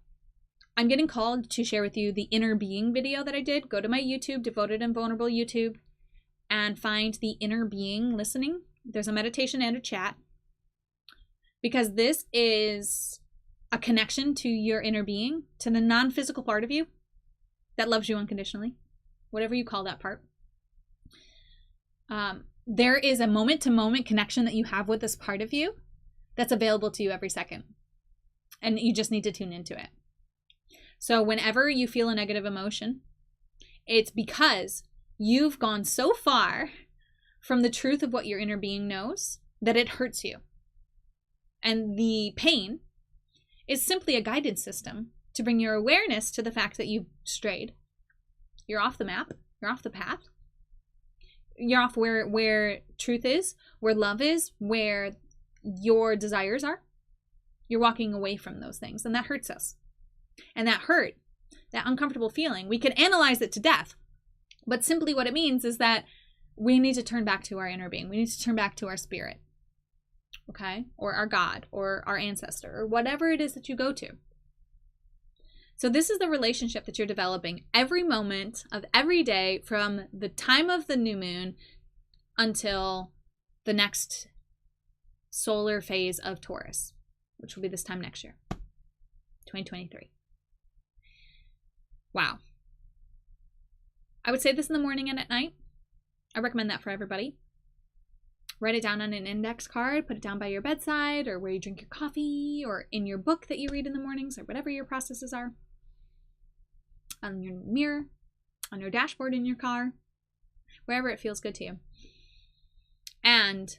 I'm getting called to share with you the inner being video that I did. Go to my YouTube, Devoted and Vulnerable YouTube, and find the inner being listening. There's a meditation and a chat. Because this is a connection to your inner being, to the non-physical part of you that loves you unconditionally, whatever you call that part. There is a moment-to-moment connection that you have with this part of you that's available to you every second. And you just need to tune into it. So whenever you feel a negative emotion, it's because you've gone so far from the truth of what your inner being knows that it hurts you. And the pain is simply a guidance system to bring your awareness to the fact that you've strayed. You're off the map. You're off the path. You're off where truth is, where love is, where your desires are. You're walking away from those things, and that hurts us. And that hurt, that uncomfortable feeling, we can analyze it to death. But simply what it means is that we need to turn back to our inner being. We need to turn back to our spirit. Okay? Or our God, or our ancestor, or whatever it is that you go to. So this is the relationship that you're developing every moment of every day from the time of the new moon until the next solar phase of Taurus, which will be this time next year, 2023. Wow. I would say this in the morning and at night. I recommend that for everybody. Write it down on an index card, put it down by your bedside or where you drink your coffee or in your book that you read in the mornings or whatever your processes are. On your mirror, on your dashboard in your car, wherever it feels good to you. And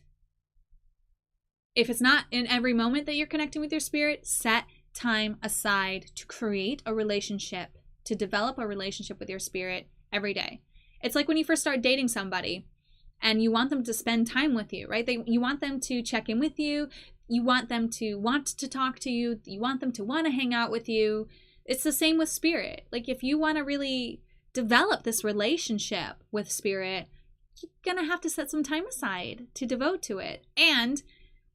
if it's not in every moment that you're connecting with your spirit, set time aside to create a relationship, to develop a relationship with your spirit every day. It's like when you first start dating somebody and you want them to spend time with you, right? You want them to check in with you. You want them to want to talk to you. You want them to want to hang out with you. It's the same with spirit. Like if you want to really develop this relationship with spirit, you're going to have to set some time aside to devote to it. And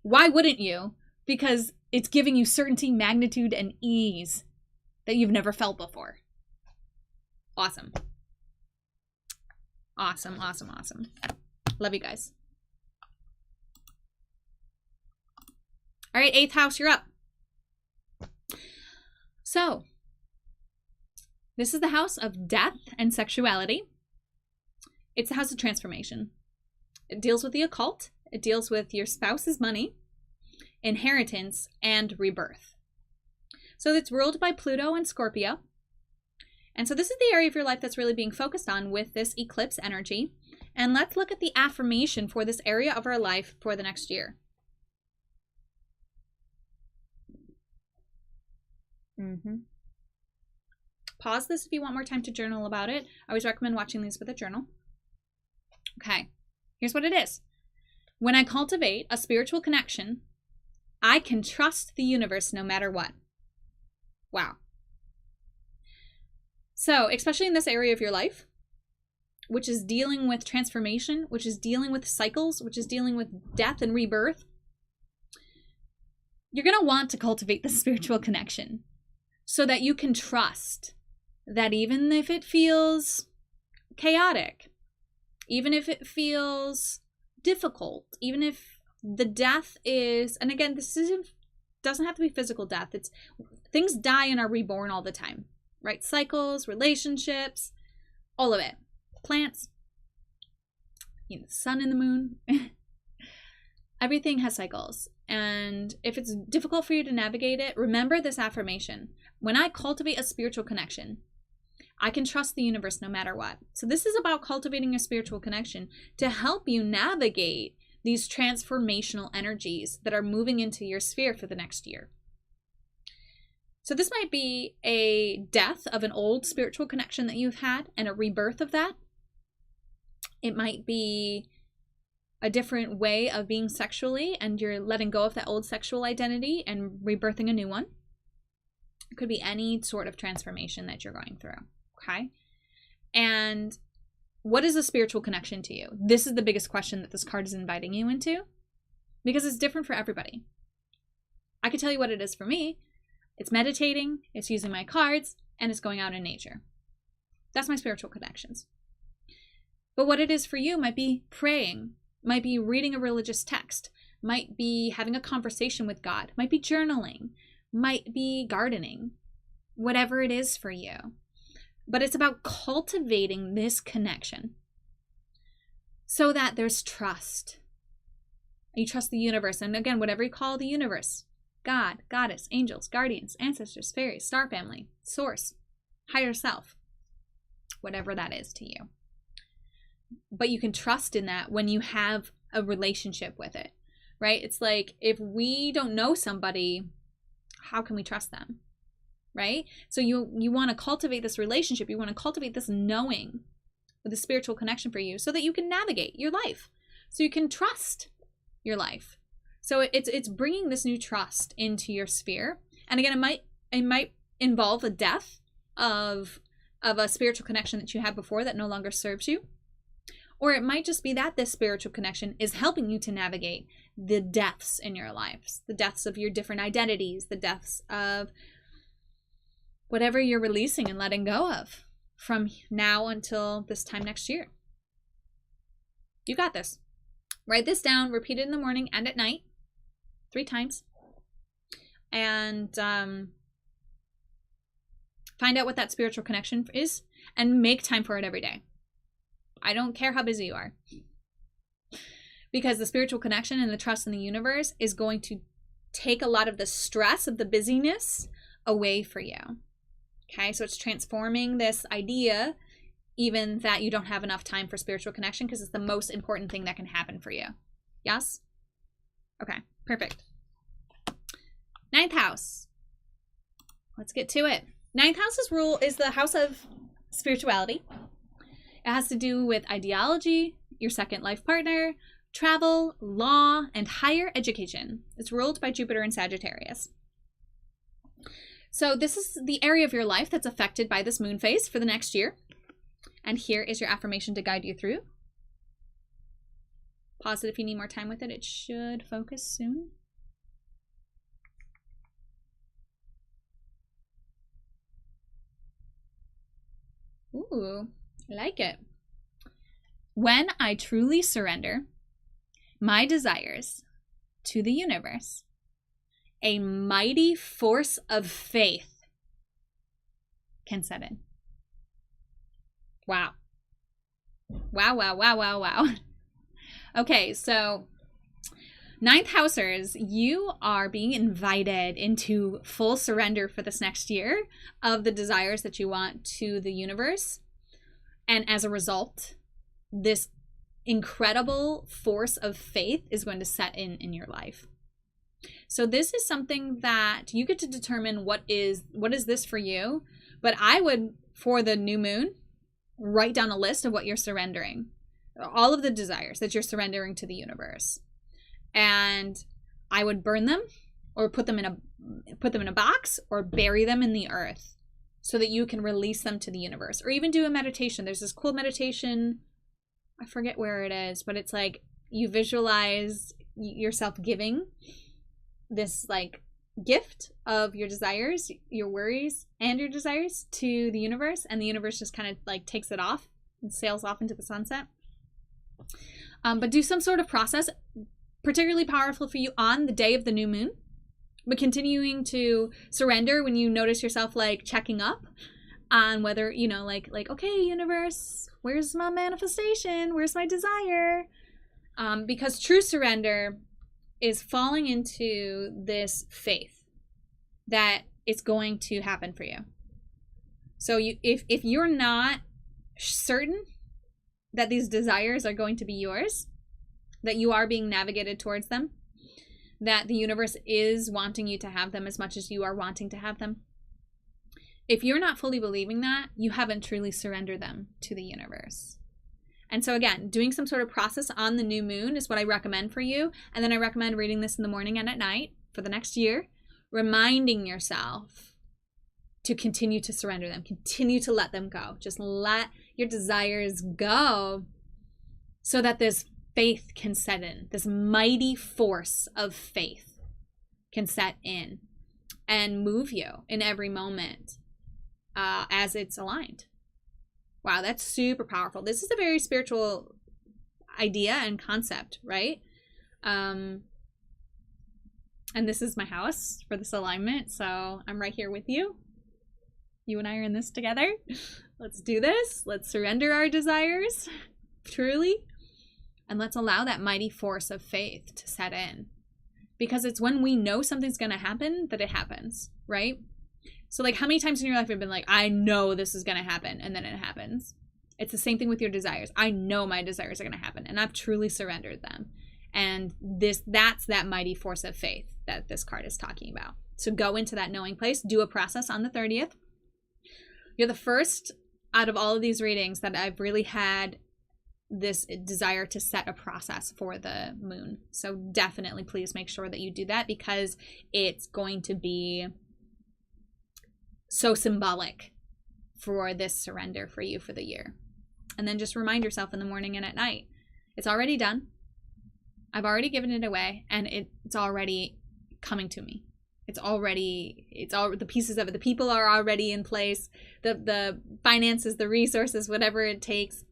why wouldn't you? Because it's giving you certainty, magnitude, and ease that you've never felt before. Awesome. Awesome, awesome, awesome. Love you guys. All right, 8th house, you're up. So, this is the house of death and sexuality. It's the house of transformation. It deals with the occult. It deals with your spouse's money, inheritance, and rebirth. So it's ruled by Pluto and Scorpio. And so this is the area of your life that's really being focused on with this eclipse energy. And let's look at the affirmation for this area of our life for the next year. Pause this if you want more time to journal about it. I always recommend watching these with a journal. Okay, here's what it is. When I cultivate a spiritual connection, I can trust the universe no matter what. Wow. So, especially in this area of your life, which is dealing with transformation, which is dealing with cycles, which is dealing with death and rebirth, you're going to want to cultivate the spiritual connection so that you can trust that even if it feels chaotic, even if it feels difficult, even if the death is, and again, doesn't have to be physical death. It's things die and are reborn all the time, right? Cycles, relationships, all of it. Plants, the sun and the moon. Everything has cycles. And if it's difficult for you to navigate it, remember this affirmation. When I cultivate a spiritual connection, I can trust the universe no matter what. So this is about cultivating a spiritual connection to help you navigate these transformational energies that are moving into your sphere for the next year. So this might be a death of an old spiritual connection that you've had and a rebirth of that. It might be a different way of being sexually and you're letting go of that old sexual identity and rebirthing a new one. It could be any sort of transformation that you're going through, okay? And what is a spiritual connection to you? This is the biggest question that this card is inviting you into because it's different for everybody. I can tell you what it is for me. It's meditating, it's using my cards, and it's going out in nature. That's my spiritual connections. But what it is for you might be praying, might be reading a religious text, might be having a conversation with God, might be journaling, might be gardening, whatever it is for you. But it's about cultivating this connection so that there's trust. You trust the universe. And again, whatever you call the universe, God, goddess, angels, guardians, ancestors, fairies, star family, source, higher self, whatever that is to you. But you can trust in that when you have a relationship with it, right? It's like if we don't know somebody, how can we trust them? Right? So you want to cultivate this relationship. You want to cultivate this knowing with a spiritual connection for you so that you can navigate your life. So you can trust your life. So it's bringing this new trust into your sphere. And again, it might involve a death of a spiritual connection that you had before that no longer serves you. Or it might just be that this spiritual connection is helping you to navigate the deaths in your lives, the deaths of your different identities, the deaths of whatever you're releasing and letting go of from now until this time next year. You got this. Write this down, repeat it in the morning and at night, 3 times. And find out what that spiritual connection is and make time for it every day. I don't care how busy you are. Because the spiritual connection and the trust in the universe is going to take a lot of the stress of the busyness away for you. Okay, so it's transforming this idea even that you don't have enough time for spiritual connection because it's the most important thing that can happen for you. Yes? Okay, perfect. 9th house. Let's get to it. 9th house's rule is the house of spirituality. It has to do with ideology, your second life partner, travel, law, and higher education. It's ruled by Jupiter and Sagittarius. So this is the area of your life that's affected by this moon phase for the next year. And here is your affirmation to guide you through. Pause it if you need more time with it. It should focus soon. Ooh, I like it. When I truly surrender my desires to the universe, a mighty force of faith can set in. Wow. Wow, wow, wow, wow, wow. Okay, so 9th housers, you are being invited into full surrender for this next year of the desires that you want to the universe. And as a result, this incredible force of faith is going to set in your life. So this is something that you get to determine what is this for you. But I would, for the new moon, write down a list of what you're surrendering. All of the desires that you're surrendering to the universe. And I would burn them or put them in a box or bury them in the earth so that you can release them to the universe, or even do a meditation. There's this cool meditation, I forget where it is, but it's like you visualize yourself giving this like gift of your desires, your worries, and your desires to the universe, and the universe just kind of like takes it off and sails off into the sunset. But do some sort of process, particularly powerful for you on the day of the new moon, but continuing to surrender when you notice yourself like checking up on whether, you know, like okay, universe, where's my manifestation? Where's my desire? Because true surrender is falling into this faith that it's going to happen for you. So if you're not certain that these desires are going to be yours, that you are being navigated towards them, that the universe is wanting you to have them as much as you are wanting to have them. If you're not fully believing that, you haven't truly surrendered them to the universe. And so again, doing some sort of process on the new moon is what I recommend for you. And then I recommend reading this in the morning and at night for the next year, reminding yourself to continue to surrender them, continue to let them go. Just let your desires go so that this faith can set in. This mighty force of faith can set in and move you in every moment as it's aligned. Wow, that's super powerful. This is a very spiritual idea and concept, right? And this is my house for this alignment, so I'm right here with you. You and I are in this together. Let's do this. Let's surrender our desires, truly. And let's allow that mighty force of faith to set in. Because it's when we know something's going to happen that it happens, right? So like how many times in your life have you been like, I know this is going to happen, and then it happens. It's the same thing with your desires. I know my desires are going to happen, and I've truly surrendered them. And that's that mighty force of faith that this card is talking about. So go into that knowing place, do a process on the 30th. You're the first out of all of these readings that I've really had this desire to set a process for the moon. So definitely please make sure that you do that, because it's going to be so symbolic for this surrender for you for the year. And then just remind yourself in the morning and at night, it's already done. I've already given it away, and it's already coming to me. It's all the pieces of it. The people are already in place. The finances, the resources, whatever it takes,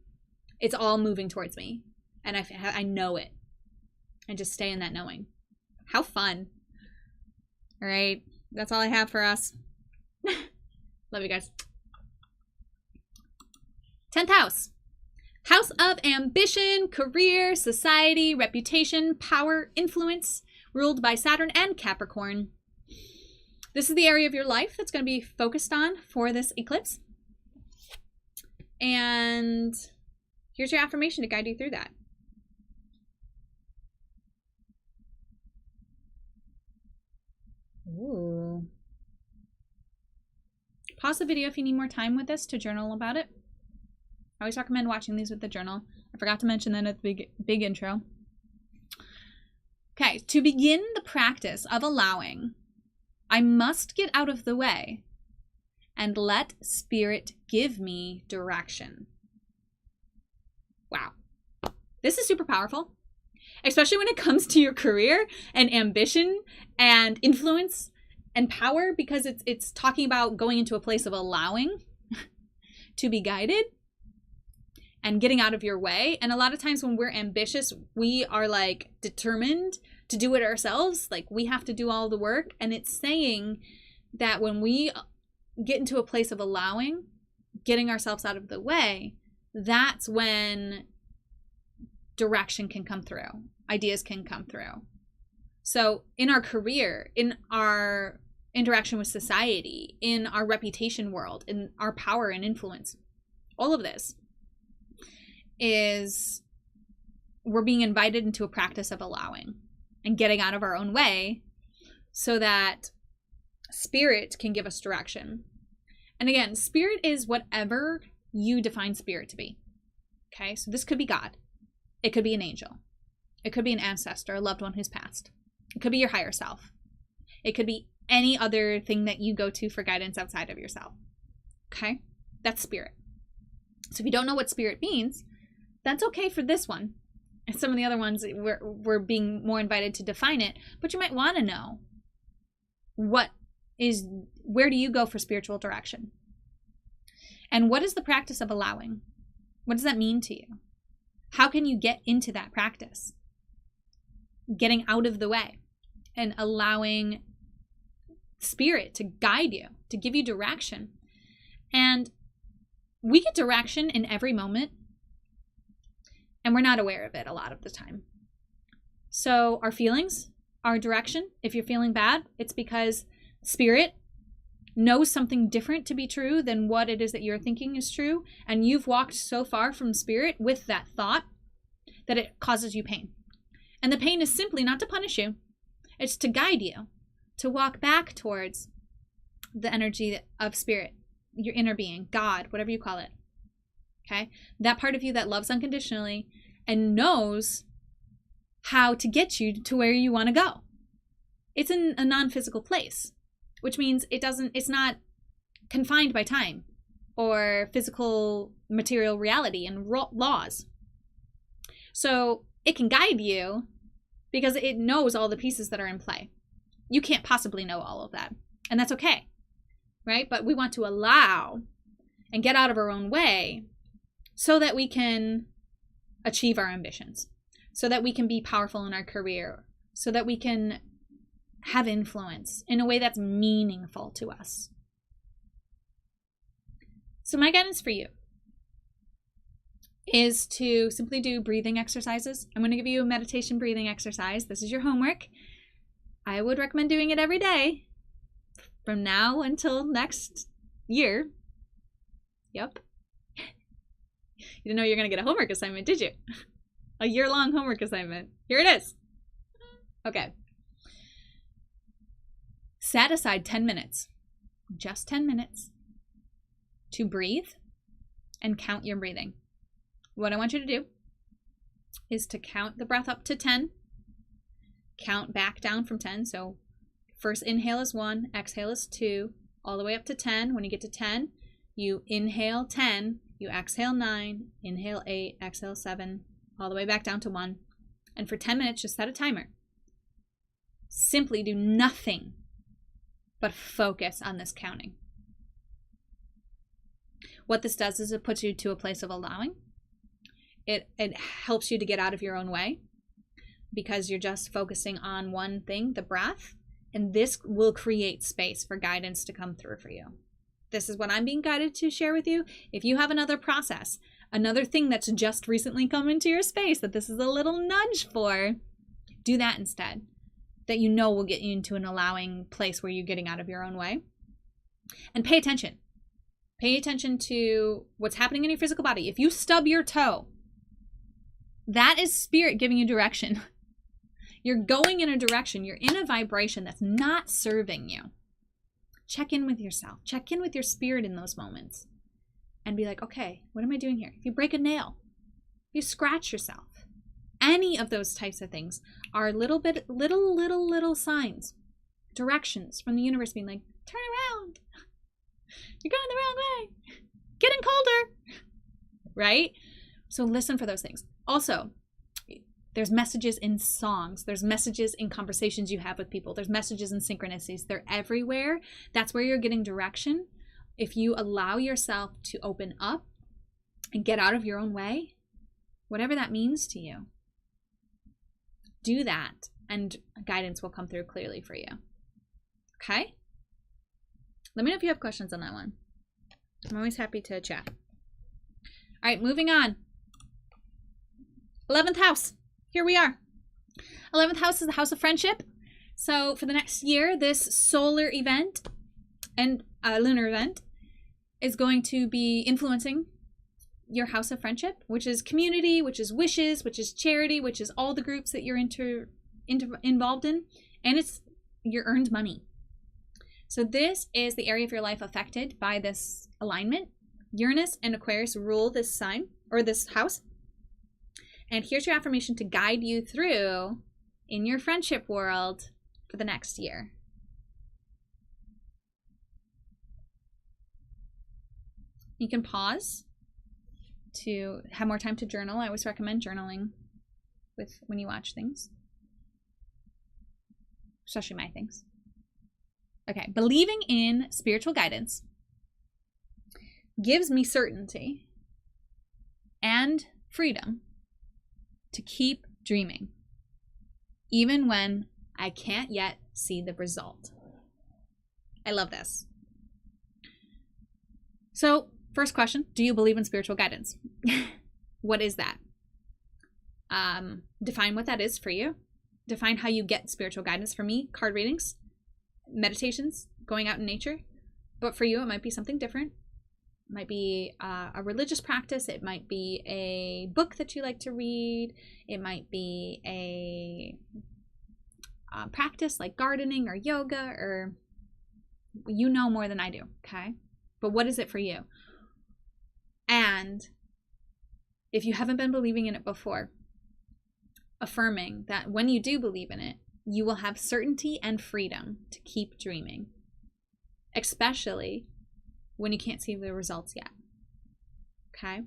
it's all moving towards me. And I know it. And just stay in that knowing. How fun. All right. That's all I have for us. Love you guys. 10th house. House of ambition, career, society, reputation, power, influence, ruled by Saturn and Capricorn. This is the area of your life that's going to be focused on for this eclipse. And here's your affirmation to guide you through that. Ooh. Pause the video if you need more time with this to journal about it. I always recommend watching these with the journal. I forgot to mention that at the big intro. Okay, to begin the practice of allowing, I must get out of the way and let Spirit give me direction. Wow. This is super powerful, especially when it comes to your career and ambition and influence and power, because it's talking about going into a place of allowing to be guided and getting out of your way. And a lot of times when we're ambitious, we are like determined to do it ourselves. Like we have to do all the work. And it's saying that when we get into a place of allowing, getting ourselves out of the way, that's when direction can come through, ideas can come through. So in our career, in our interaction with society, in our reputation world, in our power and influence, all of this is we're being invited into a practice of allowing and getting out of our own way so that spirit can give us direction. And again, spirit is whatever you define spirit to be. Okay, so this could be God. It could be an angel. It could be an ancestor, a loved one who's passed. It could be your higher self. It could be any other thing that you go to for guidance outside of yourself. Okay, that's spirit. So if you don't know what spirit means, that's okay for this one. And some of the other ones, we're being more invited to define it, but you might want to know where do you go for spiritual direction? And what is the practice of allowing? What does that mean to you? How can you get into that practice? Getting out of the way and allowing spirit to guide you, to give you direction. And we get direction in every moment, and we're not aware of it a lot of the time. So our feelings, our direction, if you're feeling bad, it's because spirit knows something different to be true than what it is that you're thinking is true, and you've walked so far from spirit with that thought that it causes you pain. And the pain is simply not to punish you. It's to guide you, to walk back towards the energy of spirit, your inner being, God, whatever you call it. Okay? That part of you that loves unconditionally and knows how to get you to where you want to go. It's in a non-physical place, which means it's not confined by time or physical material reality and laws. So it can guide you because it knows all the pieces that are in play. You can't possibly know all of that, and that's okay, right? But we want to allow and get out of our own way so that we can achieve our ambitions, so that we can be powerful in our career, so that we can have influence in a way that's meaningful to us. So my guidance for you is to simply do breathing exercises. I'm going to give you a meditation breathing exercise. This is your homework. I would recommend doing it every day from now until next year. Yep. You didn't know you're going to get a homework assignment, did you? A year-long homework assignment. Here it is. Okay. Set aside 10 minutes, just 10 minutes, to breathe and count your breathing. What I want you to do is to count the breath up to 10, count back down from 10. So first inhale is 1, exhale is 2, all the way up to 10. When you get to 10, you inhale 10, you exhale 9, inhale 8, exhale 7, all the way back down to 1. And for 10 minutes, just set a timer. Simply do nothing but focus on this counting. What this does is it puts you to a place of allowing. It helps you to get out of your own way because you're just focusing on one thing, the breath, and this will create space for guidance to come through for you. This is what I'm being guided to share with you. If you have another process, another thing that's just recently come into your space that this is a little nudge for, do that instead. That you know will get you into an allowing place where you're getting out of your own way. And pay attention. Pay attention to what's happening in your physical body. If you stub your toe, that is spirit giving you direction. You're going in a direction. You're in a vibration that's not serving you. Check in with yourself. Check in with your spirit in those moments. And be like, okay, what am I doing here? If you break a nail, if you scratch yourself, any of those types of things are little signs, directions from the universe being like, turn around. You're going the wrong way. Getting colder. Right? So listen for those things. Also, there's messages in songs. There's messages in conversations you have with people. There's messages in synchronicities. They're everywhere. That's where you're getting direction. If you allow yourself to open up and get out of your own way, whatever that means to you, do that and guidance will come through clearly for you. Okay? Let me know if you have questions on that one. I'm always happy to chat. All right, moving on. 11th house. Here we are. 11th house is the house of friendship. So for the next year, this solar event and lunar event is going to be influencing your house of friendship, which is community, which is wishes, which is charity, which is all the groups that you're involved in, and it's your earned money. So this is the area of your life affected by this alignment. Uranus and Aquarius rule this sign or this house. And here's your affirmation to guide you through in your friendship world for the next year. You can pause to have more time to journal. I always recommend journaling when you watch things, especially my things. Okay, believing in spiritual guidance gives me certainty and freedom to keep dreaming, even when I can't yet see the result. I love this. So, first question, do you believe in spiritual guidance? What is that? Define what that is for you. Define how you get spiritual guidance. For me, card readings, meditations, going out in nature. But for you, it might be something different. It might be a religious practice. It might be a book that you like to read. It might be a practice like gardening or yoga, or you know more than I do, okay? But what is it for you? And if you haven't been believing in it before, affirming that when you do believe in it, you will have certainty and freedom to keep dreaming, especially when you can't see the results yet. Okay?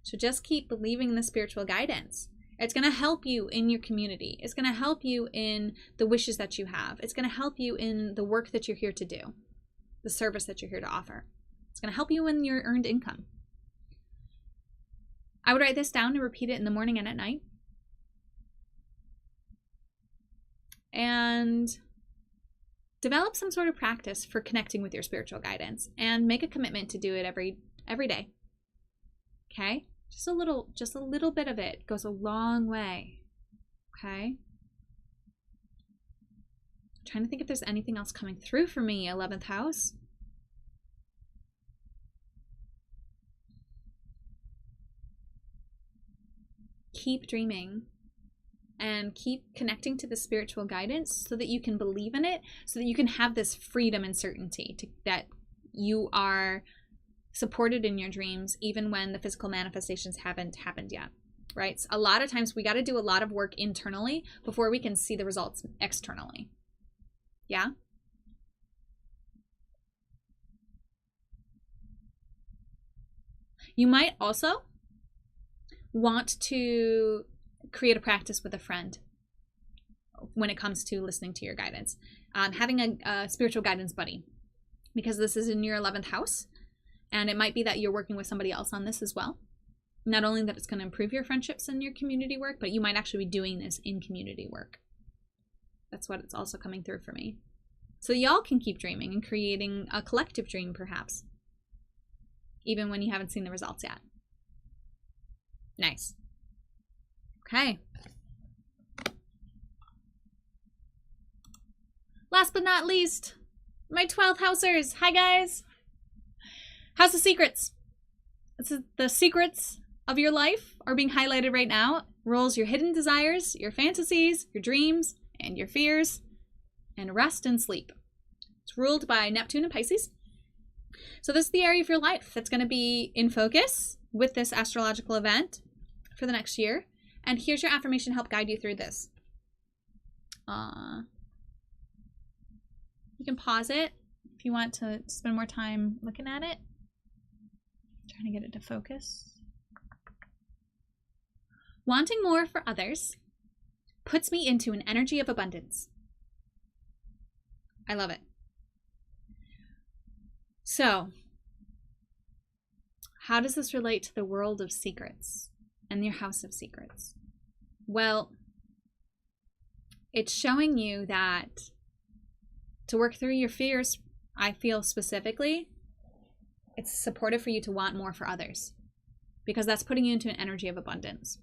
So just keep believing in the spiritual guidance. It's going to help you in your community. It's going to help you in the wishes that you have. It's going to help you in the work that you're here to do, the service that you're here to offer. It's going to help you in your earned income. I would write this down and repeat it in the morning and at night. And develop some sort of practice for connecting with your spiritual guidance, and make a commitment to do it every day. Okay? Just a little bit of it goes a long way. Okay? I'm trying to think if there's anything else coming through for me, 11th house. Keep dreaming and keep connecting to the spiritual guidance so that you can believe in it, so that you can have this freedom and certainty that you are supported in your dreams even when the physical manifestations haven't happened yet, right? So a lot of times we got to do a lot of work internally before we can see the results externally. Yeah? You might also want to create a practice with a friend when it comes to listening to your guidance. Having a spiritual guidance buddy, because this is in your 11th house, and it might be that you're working with somebody else on this as well. Not only that it's going to improve your friendships and your community work, but you might actually be doing this in community work. That's what it's also coming through for me. So y'all can keep dreaming and creating a collective dream, perhaps, even when you haven't seen the results yet. Nice. Okay. Last but not least, my 12th housers. Hi, guys. House of Secrets. This is the secrets of your life are being highlighted right now. Rules your hidden desires, your fantasies, your dreams, and your fears, and rest and sleep. It's ruled by Neptune and Pisces. So this is the area of your life that's going to be in focus with this astrological event for the next year. And here's your affirmation to help guide you through this. You can pause it if you want to spend more time looking at it. Trying to get it to focus. Wanting more for others puts me into an energy of abundance. I love it. So, how does this relate to the world of secrets and your house of secrets? Well, it's showing you that to work through your fears I feel specifically it's supportive for you to want more for others, because that's putting you into an energy of abundance.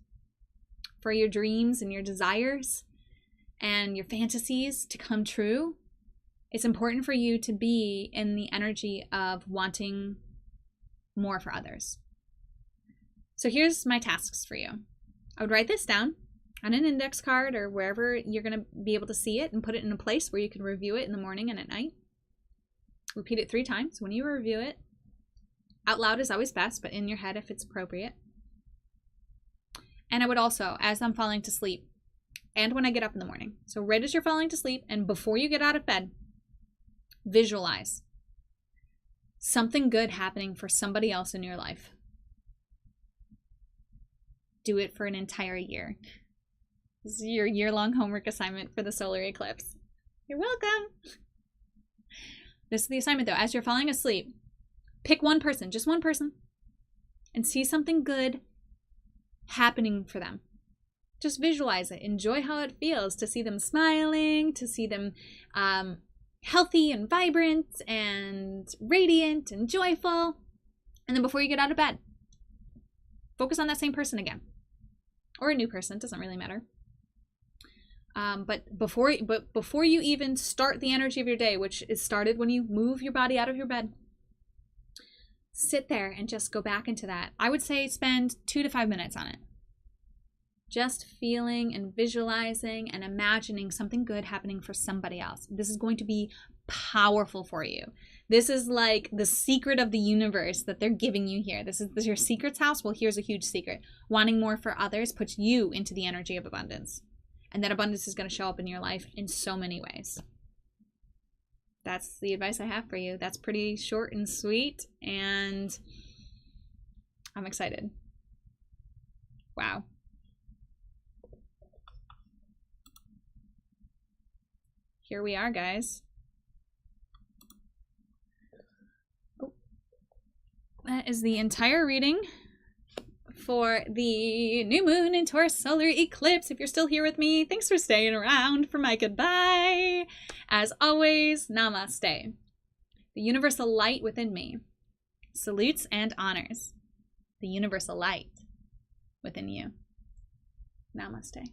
For your dreams and your desires and your fantasies to come true, it's important for you to be in the energy of wanting more for others. So here's my tasks for you. I would write this down on an index card or wherever you're going to be able to see it, and put it in a place where you can review it in the morning and at night. Repeat it 3 times when you review it. Out loud is always best, but in your head if it's appropriate. And I would also, as I'm falling to sleep, and when I get up in the morning, so right as you're falling to sleep and before you get out of bed, visualize something good happening for somebody else in your life. Do it for an entire year. This is your year-long homework assignment for the solar eclipse. You're welcome. This is the assignment though. As you're falling asleep, pick one person, just one person, and see something good happening for them. Just visualize it. Enjoy how it feels to see them smiling, to see them healthy and vibrant and radiant and joyful. And then before you get out of bed, focus on that same person again. Or a new person, doesn't really matter. But before you even start the energy of your day, which is started when you move your body out of your bed, sit there and just go back into that. I would say spend 2 to 5 minutes on it. Just feeling and visualizing and imagining something good happening for somebody else. This is going to be powerful for you. This is like the secret of the universe that they're giving you here. This is your secrets house. Well, here's a huge secret. Wanting more for others puts you into the energy of abundance. And that abundance is going to show up in your life in so many ways. That's the advice I have for you. That's pretty short and sweet, and I'm excited. Wow. Here we are, guys. Oh. That is the entire reading for the new moon in Taurus solar eclipse. If you're still here with me, thanks for staying around for my goodbye. As always, namaste. The universal light within me salutes and honors the universal light within you. Namaste.